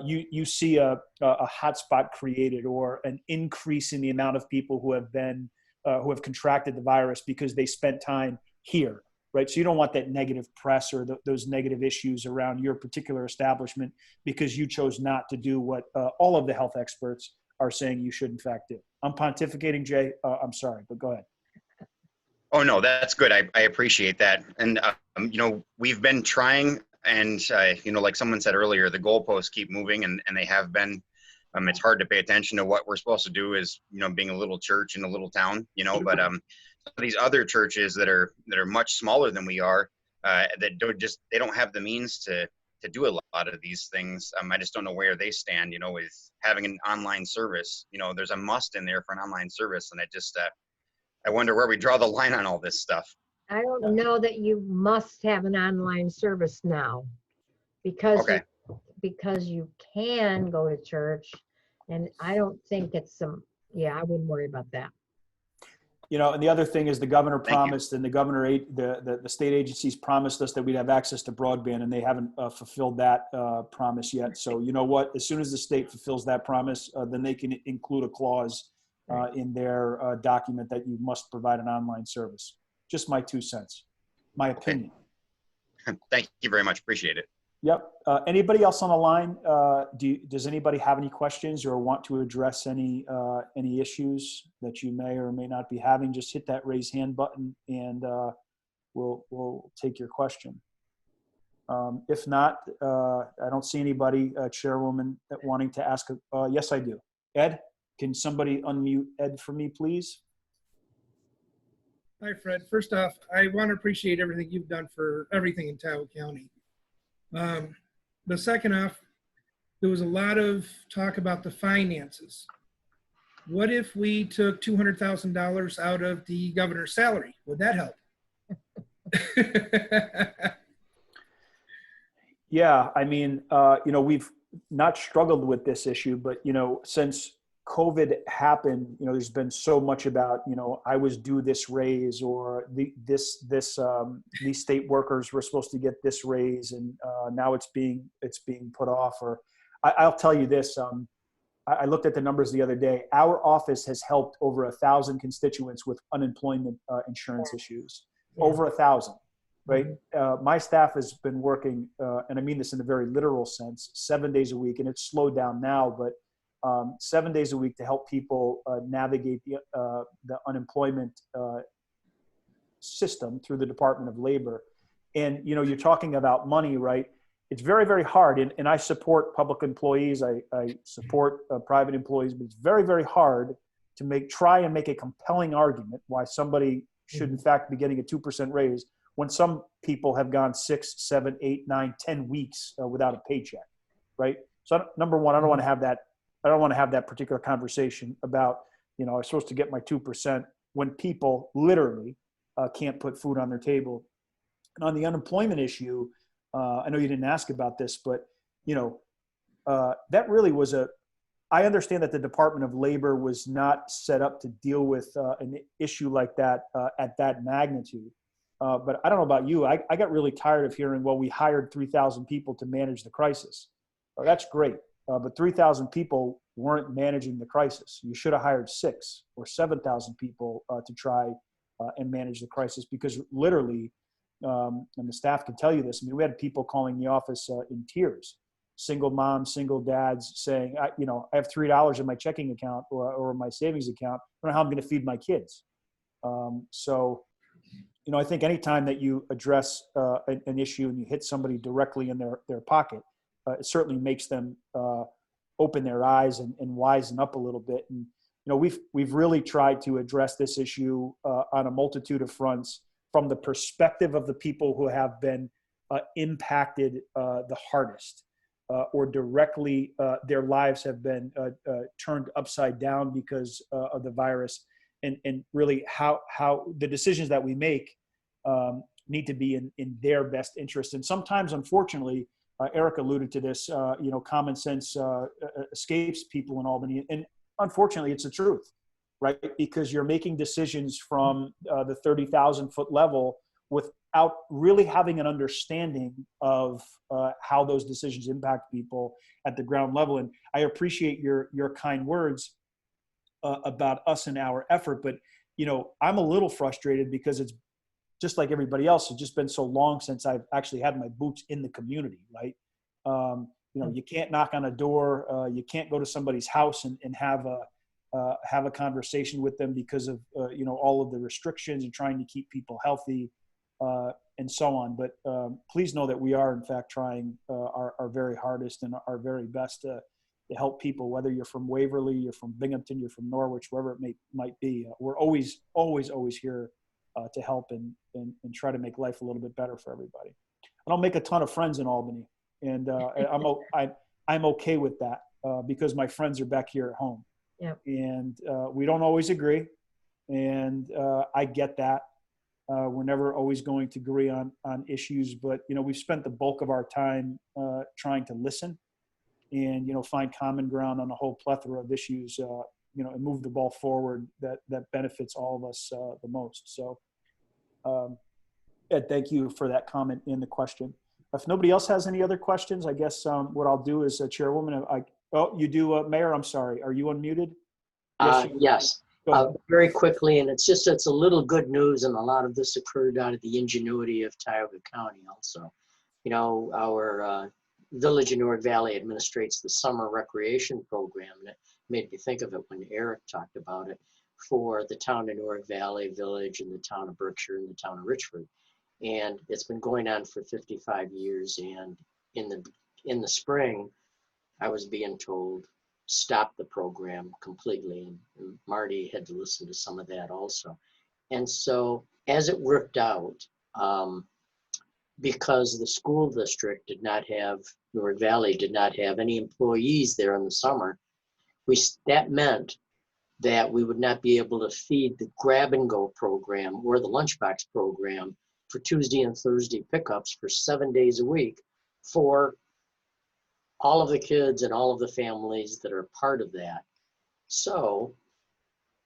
you see a hotspot created or an increase in the amount of people who have contracted the virus because they spent time here. Right. So you don't want that negative press or those negative issues around your particular establishment because you chose not to do what all of the health experts are saying you should in fact do. I'm pontificating, Jay. I'm sorry, but go ahead. Oh, no, that's good. I appreciate that. And, we've been trying and, like someone said earlier, the goalposts keep moving and they have been. It's hard to pay attention to what we're supposed to do as, being a little church in a little town, but these other churches that are much smaller than we are, that don't have the means to do a lot of these things. I just don't know where they stand, with having an online service. There's a must in there for an online service, and I wonder where we draw the line on all this stuff. I don't know that you must have an online service now, because okay. because you can go to church, and I don't think it's I wouldn't worry about that. And the other thing is the governor promised, and the state agencies promised us that we'd have access to broadband, and they haven't fulfilled that promise yet. So you know what? As soon as the state fulfills that promise, then they can include a clause in their document that you must provide an online service. Just my 2 cents, my opinion. Okay. Thank you very much. Appreciate it. Yep. Anybody else on the line? Does anybody have any questions or want to address any issues that you may or may not be having? Just hit that raise hand button and we'll take your question. If not, I don't see anybody, Chairwoman, wanting to ask. Yes, I do. Ed, can somebody unmute Ed for me, please? Hi, Fred. First off, I want to appreciate everything you've done for everything in Tioga County. But second off, there was a lot of talk about the finances. What if we took $200,000 out of the governor's salary? Would that help? Yeah, I mean, we've not struggled with this issue, but, since COVID happened, there's been so much about, I was due this raise, or these state workers were supposed to get this raise, and now it's being put off. Or I'll tell you this, I looked at the numbers the other day. Our office has helped over 1,000 constituents with unemployment insurance issues, over 1,000. Right. My staff has been working, and I mean this in a very literal sense, 7 days a week, and it's slowed down now, but 7 days a week to help people navigate the unemployment system through the Department of Labor. And, you're talking about money, right? It's very, very hard. And I support public employees. I support private employees, but it's very, very hard to try and make a compelling argument why somebody should in fact be getting a 2% raise when some people have gone 6, 7, 8, 9, 10 weeks without a paycheck, right? So number one, I don't want to have that particular conversation about, I'm supposed to get my 2% when people literally can't put food on their table. And on the unemployment issue, I know you didn't ask about this, but that really was I understand that the Department of Labor was not set up to deal with an issue like that at that magnitude. But I don't know about you. I got really tired of hearing, well, we hired 3,000 people to manage the crisis. That's great. But 3,000 people weren't managing the crisis. You should have hired 6 or 7,000 people to try and manage the crisis, because literally, and the staff can tell you this, I mean, we had people calling the office in tears. Single moms, single dads saying, I have $3 in my checking account or my savings account. I don't know how I'm going to feed my kids. I think anytime that you address an issue and you hit somebody directly in their pocket, it certainly makes them open their eyes and wisen up a little bit. And we've really tried to address this issue on a multitude of fronts from the perspective of the people who have been impacted the hardest. Or directly, their lives have been turned upside down because of the virus, and really how the decisions that we make need to be in their best interest. And sometimes, unfortunately, Eric alluded to this, common sense escapes people in Albany, and unfortunately, it's the truth, right? Because you're making decisions from the 30,000-foot level without really having an understanding of how those decisions impact people at the ground level. And I appreciate your kind words about us and our effort, but I'm a little frustrated because it's just like everybody else. It's just been so long since I've actually had my boots in the community, right? You can't knock on a door, you can't go to somebody's house and have a conversation with them because of all of the restrictions and trying to keep people healthy. And so on. But please know that we are, in fact, trying our very hardest and our very best to help people, whether you're from Waverly, you're from Binghamton, you're from Norwich, wherever it might be. We're always here to help and try to make life a little bit better for everybody. I don't make a ton of friends in Albany, and I'm okay with that because my friends are back here at home. Yeah. And we don't always agree, and I get that. We're never always going to agree on issues, but we've spent the bulk of our time trying to listen and find common ground on a whole plethora of issues, and move the ball forward that benefits all of us the most. So, Ed, thank you for that comment and the question. If nobody else has any other questions, I guess what I'll do is, Chairwoman, you do, Mayor. I'm sorry. Are you unmuted? Yes. Very quickly, and it's a little good news, and a lot of this occurred out of the ingenuity of Tioga County also. Our Village in Newark Valley administrates the summer recreation program, and it made me think of it when Eric talked about it, for the town of Newark Valley, Village, and the town of Berkshire, and the town of Richford. And it's been going on for 55 years, and in the spring, I was being told, stop the program completely. And Marty had to listen to some of that also. And so as it worked out, because the school district Newark Valley did not have any employees there in the summer, that meant that we would not be able to feed the grab and go program or the lunchbox program for Tuesday and Thursday pickups for 7 days a week for all of the kids and all of the families that are part of that. So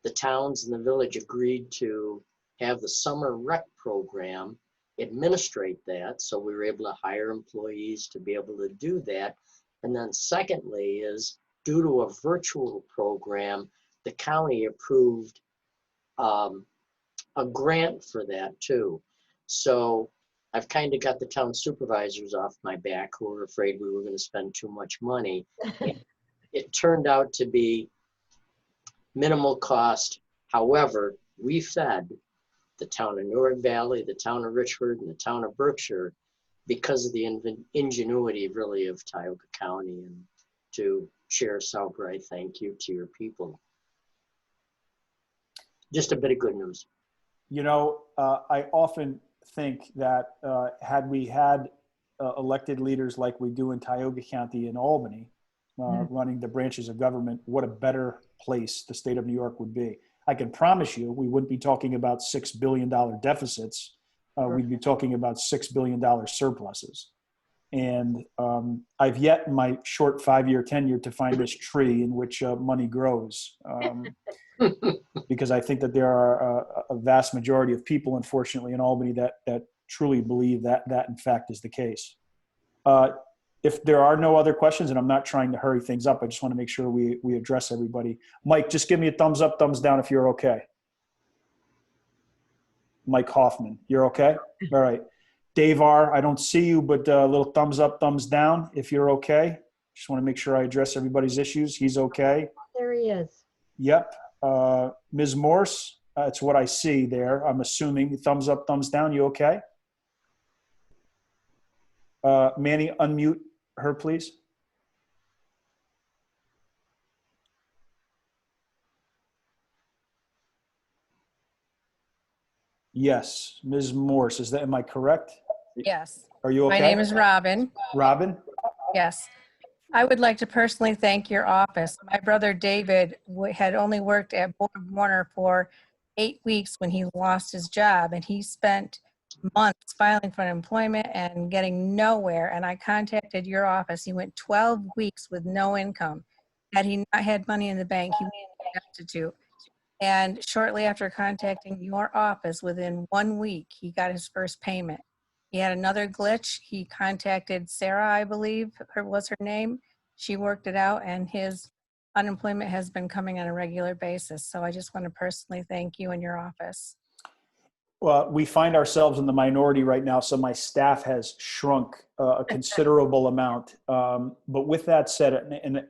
the towns and the village agreed to have the summer rec program administrate that. So we were able to hire employees to be able to do that. And then secondly is, due to a virtual program, the county approved a grant for that too. So I've kind of got the town supervisors off my back who were afraid we were going to spend too much money. It turned out to be minimal cost. However, we fed the town of Newark Valley, the town of Richford, and the town of Berkshire because of the ingenuity really of Tioga County. And to Sheriff Sauber, I thank you to your people. Just a bit of good news. I often think that had we had elected leaders like we do in Tioga County and Albany running the branches of government, what a better place the state of New York would be. I can promise you we wouldn't be talking about $6 billion deficits. We'd be talking about $6 billion surpluses. And I've yet in my short 5-year tenure to find this tree in which money grows. Because I think that there are a vast majority of people, unfortunately, in Albany that truly believe that in fact is the case. If there are no other questions, and I'm not trying to hurry things up, I just want to make sure we address everybody. Mike, just give me a thumbs up, thumbs down if you're okay. Mike Hoffman, you're okay? All right. Dave R., I don't see you, but a little thumbs up, thumbs down if you're okay. Just want to make sure I address everybody's issues. He's okay. There he is. Yep. Ms. Morse, it's what I see there. I'm assuming thumbs up, thumbs down. You okay? Manny, unmute her, please. Yes. Ms. Morse, am I correct? Yes. Are you okay? My name is Robin. Robin? Yes. I would like to personally thank your office. My brother David had only worked at Warner for 8 weeks when he lost his job, and he spent months filing for unemployment and getting nowhere. And I contacted your office. He went 12 weeks with no income. Had he not had money in the bank, he would be destitute. And shortly after contacting your office, within 1 week, he got his first payment. He had another glitch. He contacted Sarah, I believe was her name. She worked it out, and his unemployment has been coming on a regular basis. So I just want to personally thank you and your office. Well, we find ourselves in the minority right now, so my staff has shrunk a considerable amount. But with that said, and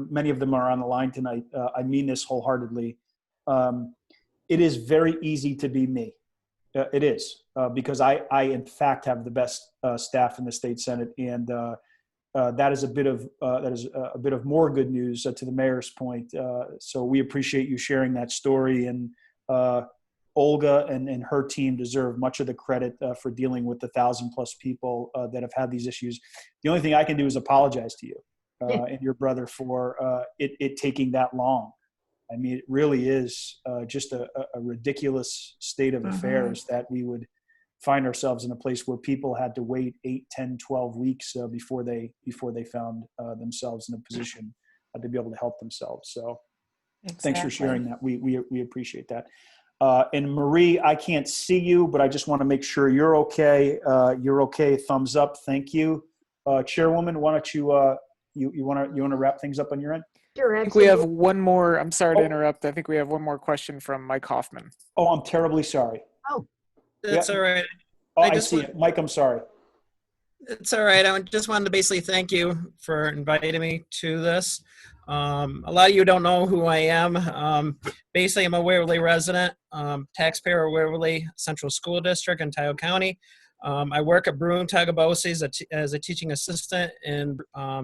many of them are on the line tonight, I mean this wholeheartedly. It is very easy to be me. It is because I in fact have the best staff in the state Senate, and that is a bit of more good news to the mayor's point. So we appreciate you sharing that story, and Olga and her team deserve much of the credit for dealing with the 1,000+ people that have had these issues. The only thing I can do is apologize to you and your brother for it taking that long. I mean, it really is just a ridiculous state of affairs that we would find ourselves in a place where people had to wait 8, 10, 12 weeks before they found themselves in a position to be able to help themselves. So Thanks for sharing that. We appreciate that. And Marie, I can't see you, but I just want to make sure you're okay. You're okay. Thumbs up. Thank you. Chairwoman, why don't you want to wrap things up on your end? Sure, I think we have one more. I'm sorry to interrupt. I think we have one more question from Mike Hoffman. Oh, I'm terribly sorry. Oh, that's all right. Oh, I see it. Mike, I'm sorry. It's all right. I just wanted to basically thank you for inviting me to this. A lot of you don't know who I am. Basically, I'm a Waverly resident, taxpayer of Waverly Central School District in Tioga County. I work at Broome Tagabosi as a teaching assistant in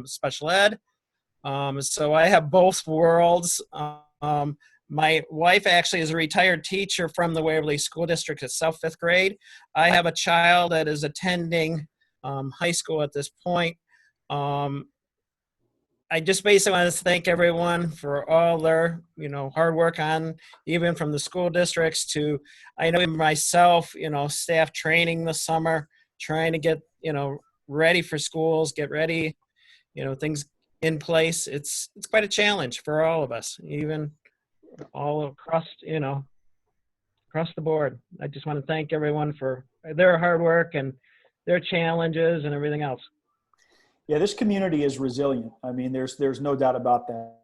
special ed. So I have both worlds. My wife actually is a retired teacher from the Waverly School District itself, 5th grade. I have a child that is attending high school at this point. I just basically want to thank everyone for all their, hard work on, even from the school districts to, I know myself, staff training this summer, trying to get, ready for schools, get ready, things in place. It's quite a challenge for all of us, even all across, across the board. I just want to thank everyone for their hard work and their challenges and everything else. Yeah, this community is resilient. I mean, there's no doubt about that.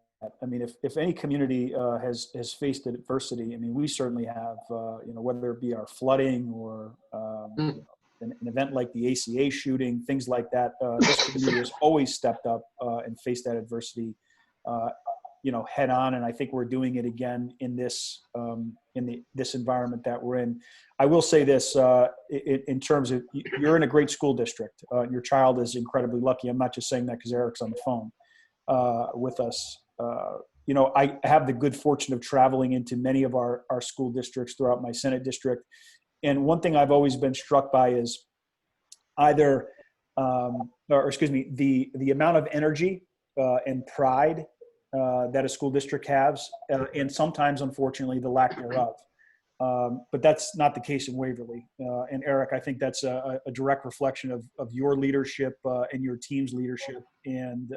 I mean, if any community has faced adversity, I mean, we certainly have. Whether it be our flooding or an event like the ACA shooting, things like that. This community has always stepped up and faced that adversity, head on. And I think we're doing it again in this this environment that we're in. I will say this in terms of you're in a great school district. Your child is incredibly lucky. I'm not just saying that because Eric's on the phone with us. I have the good fortune of traveling into many of our school districts throughout my Senate district. And one thing I've always been struck by is the amount of energy and pride that a school district has, and sometimes, unfortunately, the lack thereof. But that's not the case in Waverly. And Eric, I think that's a direct reflection of your leadership and your team's leadership. And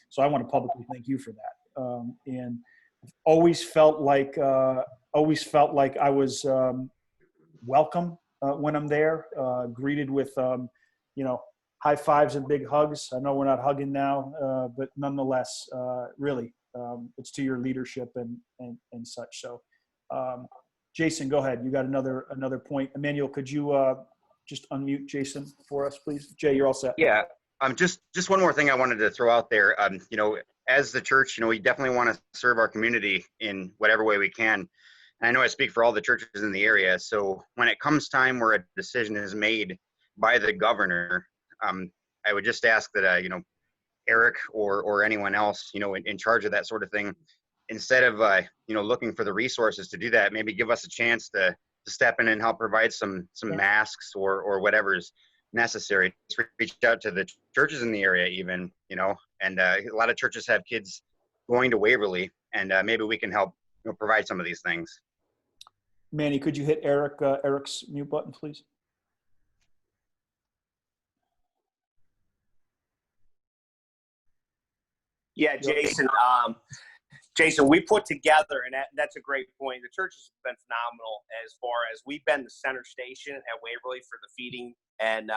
so I want to publicly thank you for that. And always felt like I was welcome when I'm there, greeted with high fives and big hugs. I know we're not hugging now, but nonetheless, really, it's to your leadership and such. So. Jason, go ahead. You got another point. Emmanuel, could you just unmute Jason for us, please? Jay, you're all set. Yeah. Just one more thing I wanted to throw out there. As the church, we definitely want to serve our community in whatever way we can. And I know I speak for all the churches in the area. So when it comes time where a decision is made by the governor, I would just ask that Eric or anyone else, in charge of that sort of thing, instead of looking for the resources to do that, maybe give us a chance to step in and help provide some masks or whatever is necessary. Just reach out to the churches in the area even, and a lot of churches have kids going to Waverly, and maybe we can help provide some of these things. Manny, could you hit Eric's mute button, please? Yeah, Jason. Jason, we put together, and that's a great point. The church has been phenomenal as far as we've been the center station at Waverly for the feeding and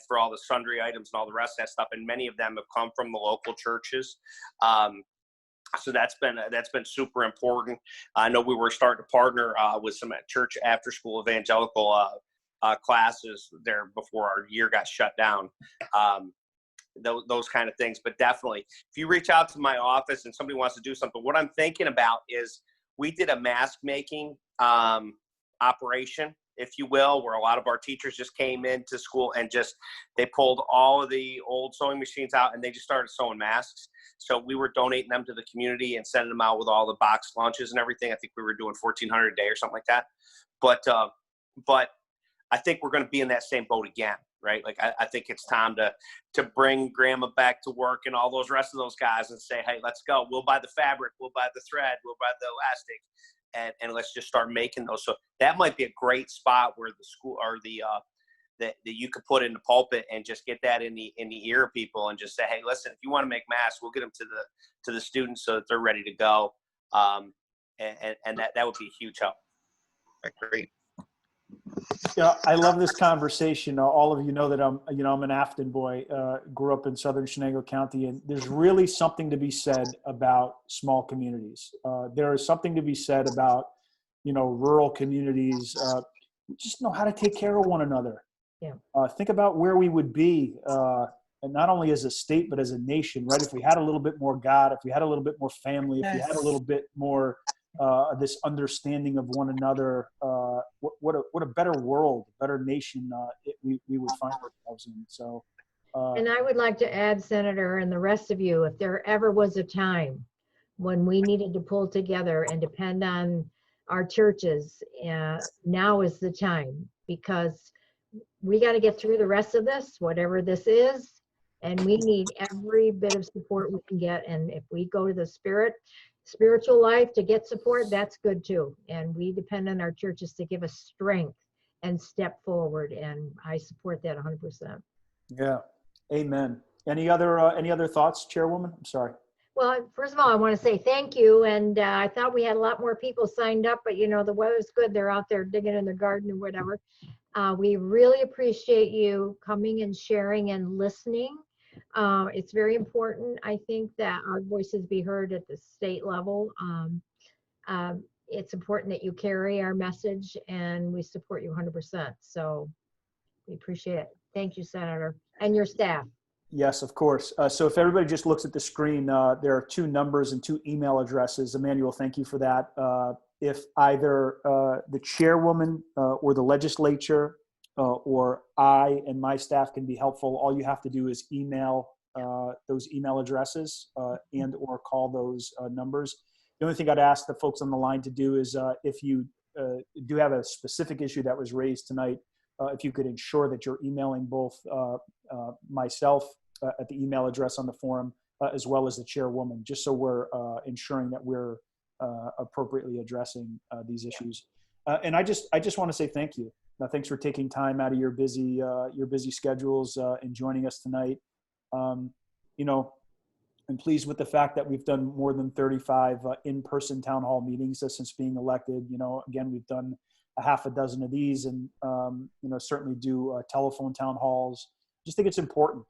for all the sundry items and all the rest of that stuff. And many of them have come from the local churches. So that's been super important. I know we were starting to partner with some church after school evangelical classes there before our year got shut down. Those kind of things. But definitely, if you reach out to my office and somebody wants to do something, what I'm thinking about is we did a mask making operation, if you will, where a lot of our teachers just came into school and they pulled all of the old sewing machines out and they just started sewing masks. So we were donating them to the community and sending them out with all the box lunches and everything. I think we were doing 1,400 a day or something like that. But I think we're going to be in that same boat again. Right? Like, I think it's time to bring grandma back to work and all those rest of those guys and say, hey, let's go. We'll buy the fabric. We'll buy the thread. We'll buy the elastic. And let's just start making those. So that might be a great spot where the school or that you could put in the pulpit and just get that in the ear of people and just say, hey, listen, if you want to make masks, we'll get them to the students so that they're ready to go. And that would be a huge help. Great. Yeah, I love this conversation. All of you know that I'm an Afton boy, grew up in southern Chenango County, and there's really something to be said about small communities. There is something to be said about, rural communities. Just know how to take care of one another. Yeah. Think about where we would be, and not only as a state, but as a nation, right? If we had a little bit more God, if we had a little bit more family, if we had a little bit more this understanding of one another, what a better world, better nation we would find ourselves in. So, and I would like to add, Senator, and the rest of you, if there ever was a time when we needed to pull together and depend on our churches, now is the time, because we got to get through the rest of this, whatever this is, and we need every bit of support we can get. And if we go to the spiritual life to get support, that's good too. And we depend on our churches to give us strength and step forward. And I support that 100%. Yeah. Amen. Any other thoughts, Chairwoman? I'm sorry. Well, first of all, I want to say thank you. And I thought we had a lot more people signed up, but the weather's good. They're out there digging in their garden or whatever. We really appreciate you coming and sharing and listening. It's very important, I think, that our voices be heard at the state level. It's important that you carry our message, and we support you 100%. So we appreciate it. Thank you, Senator, and your staff. Yes, of course. So if everybody just looks at the screen, there are 2 numbers and 2 email addresses. Emmanuel, thank you for that. If either the chairwoman or the legislature or I and my staff can be helpful, all you have to do is email those email addresses and or call those numbers. The only thing I'd ask the folks on the line to do is if you do have a specific issue that was raised tonight, if you could ensure that you're emailing both myself at the email address on the forum as well as the chairwoman, just so we're ensuring that we're appropriately addressing these issues. And I just want to say thank you. Thanks for taking time out of your busy schedules and joining us tonight. You know, I'm pleased with the fact that we've done more than 35 in-person town hall meetings since being elected. You know, again, we've done a half a dozen of these, and you know, certainly do telephone town halls. Just think it's important.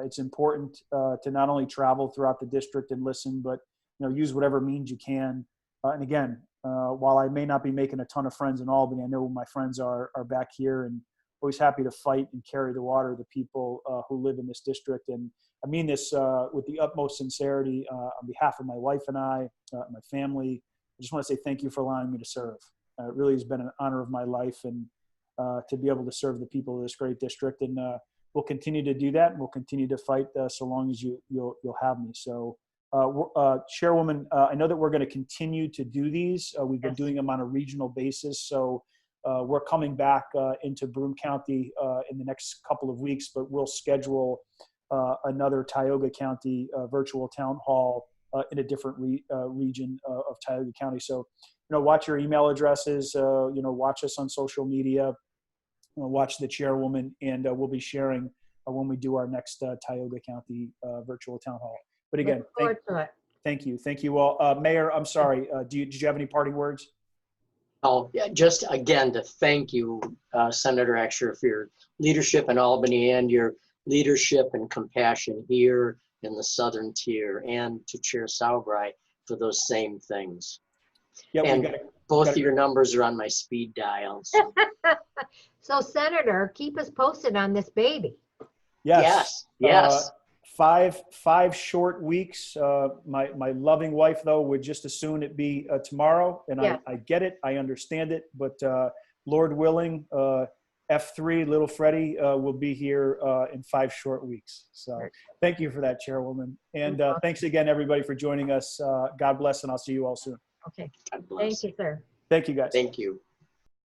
It's important to not only travel throughout the district and listen, but you know, use whatever means you can. And again, while I may not be making a ton of friends in Albany, I know my friends are back here, and always happy to fight and carry the water to the people who live in this district. And I mean this with the utmost sincerity on behalf of my wife and I, my family. I just want to say thank you for allowing me to serve. It really has been an honor of my life, and to be able to serve the people of this great district. And we'll continue to do that, and we'll continue to fight so long as you'll have me. So, Chairwoman, I know that we're going to continue to do these. We've been doing them on a regional basis. So we're coming back into Broome County in the next couple of weeks, but we'll schedule another Tioga County virtual town hall in a different region of Tioga County. So, you know, watch your email addresses, you know, watch us on social media, watch the Chairwoman, and we'll be sharing when we do our next Tioga County virtual town hall. But again, thank you. Thank you all. Mayor, I'm sorry. Did you have any parting words? Oh, yeah, just again to thank you, Senator Akshar, for your leadership in Albany and your leadership and compassion here in the Southern Tier, and to Chair Sauerbrei for those same things. Yeah, and both of your numbers are on my speed dial. So, So Senator, keep us posted on this baby. Yes. Yes. 5 short weeks. My loving wife, though, would just as soon it be tomorrow. And Yeah. I get it. I understand it. But Lord willing, F3, little Freddie, will be here in 5 short weeks. So thank you for that, Chairwoman. And thanks again, everybody, for joining us. God bless, and I'll see you all soon. Okay. God bless. Thank you, sir. Thank you, guys. Thank you.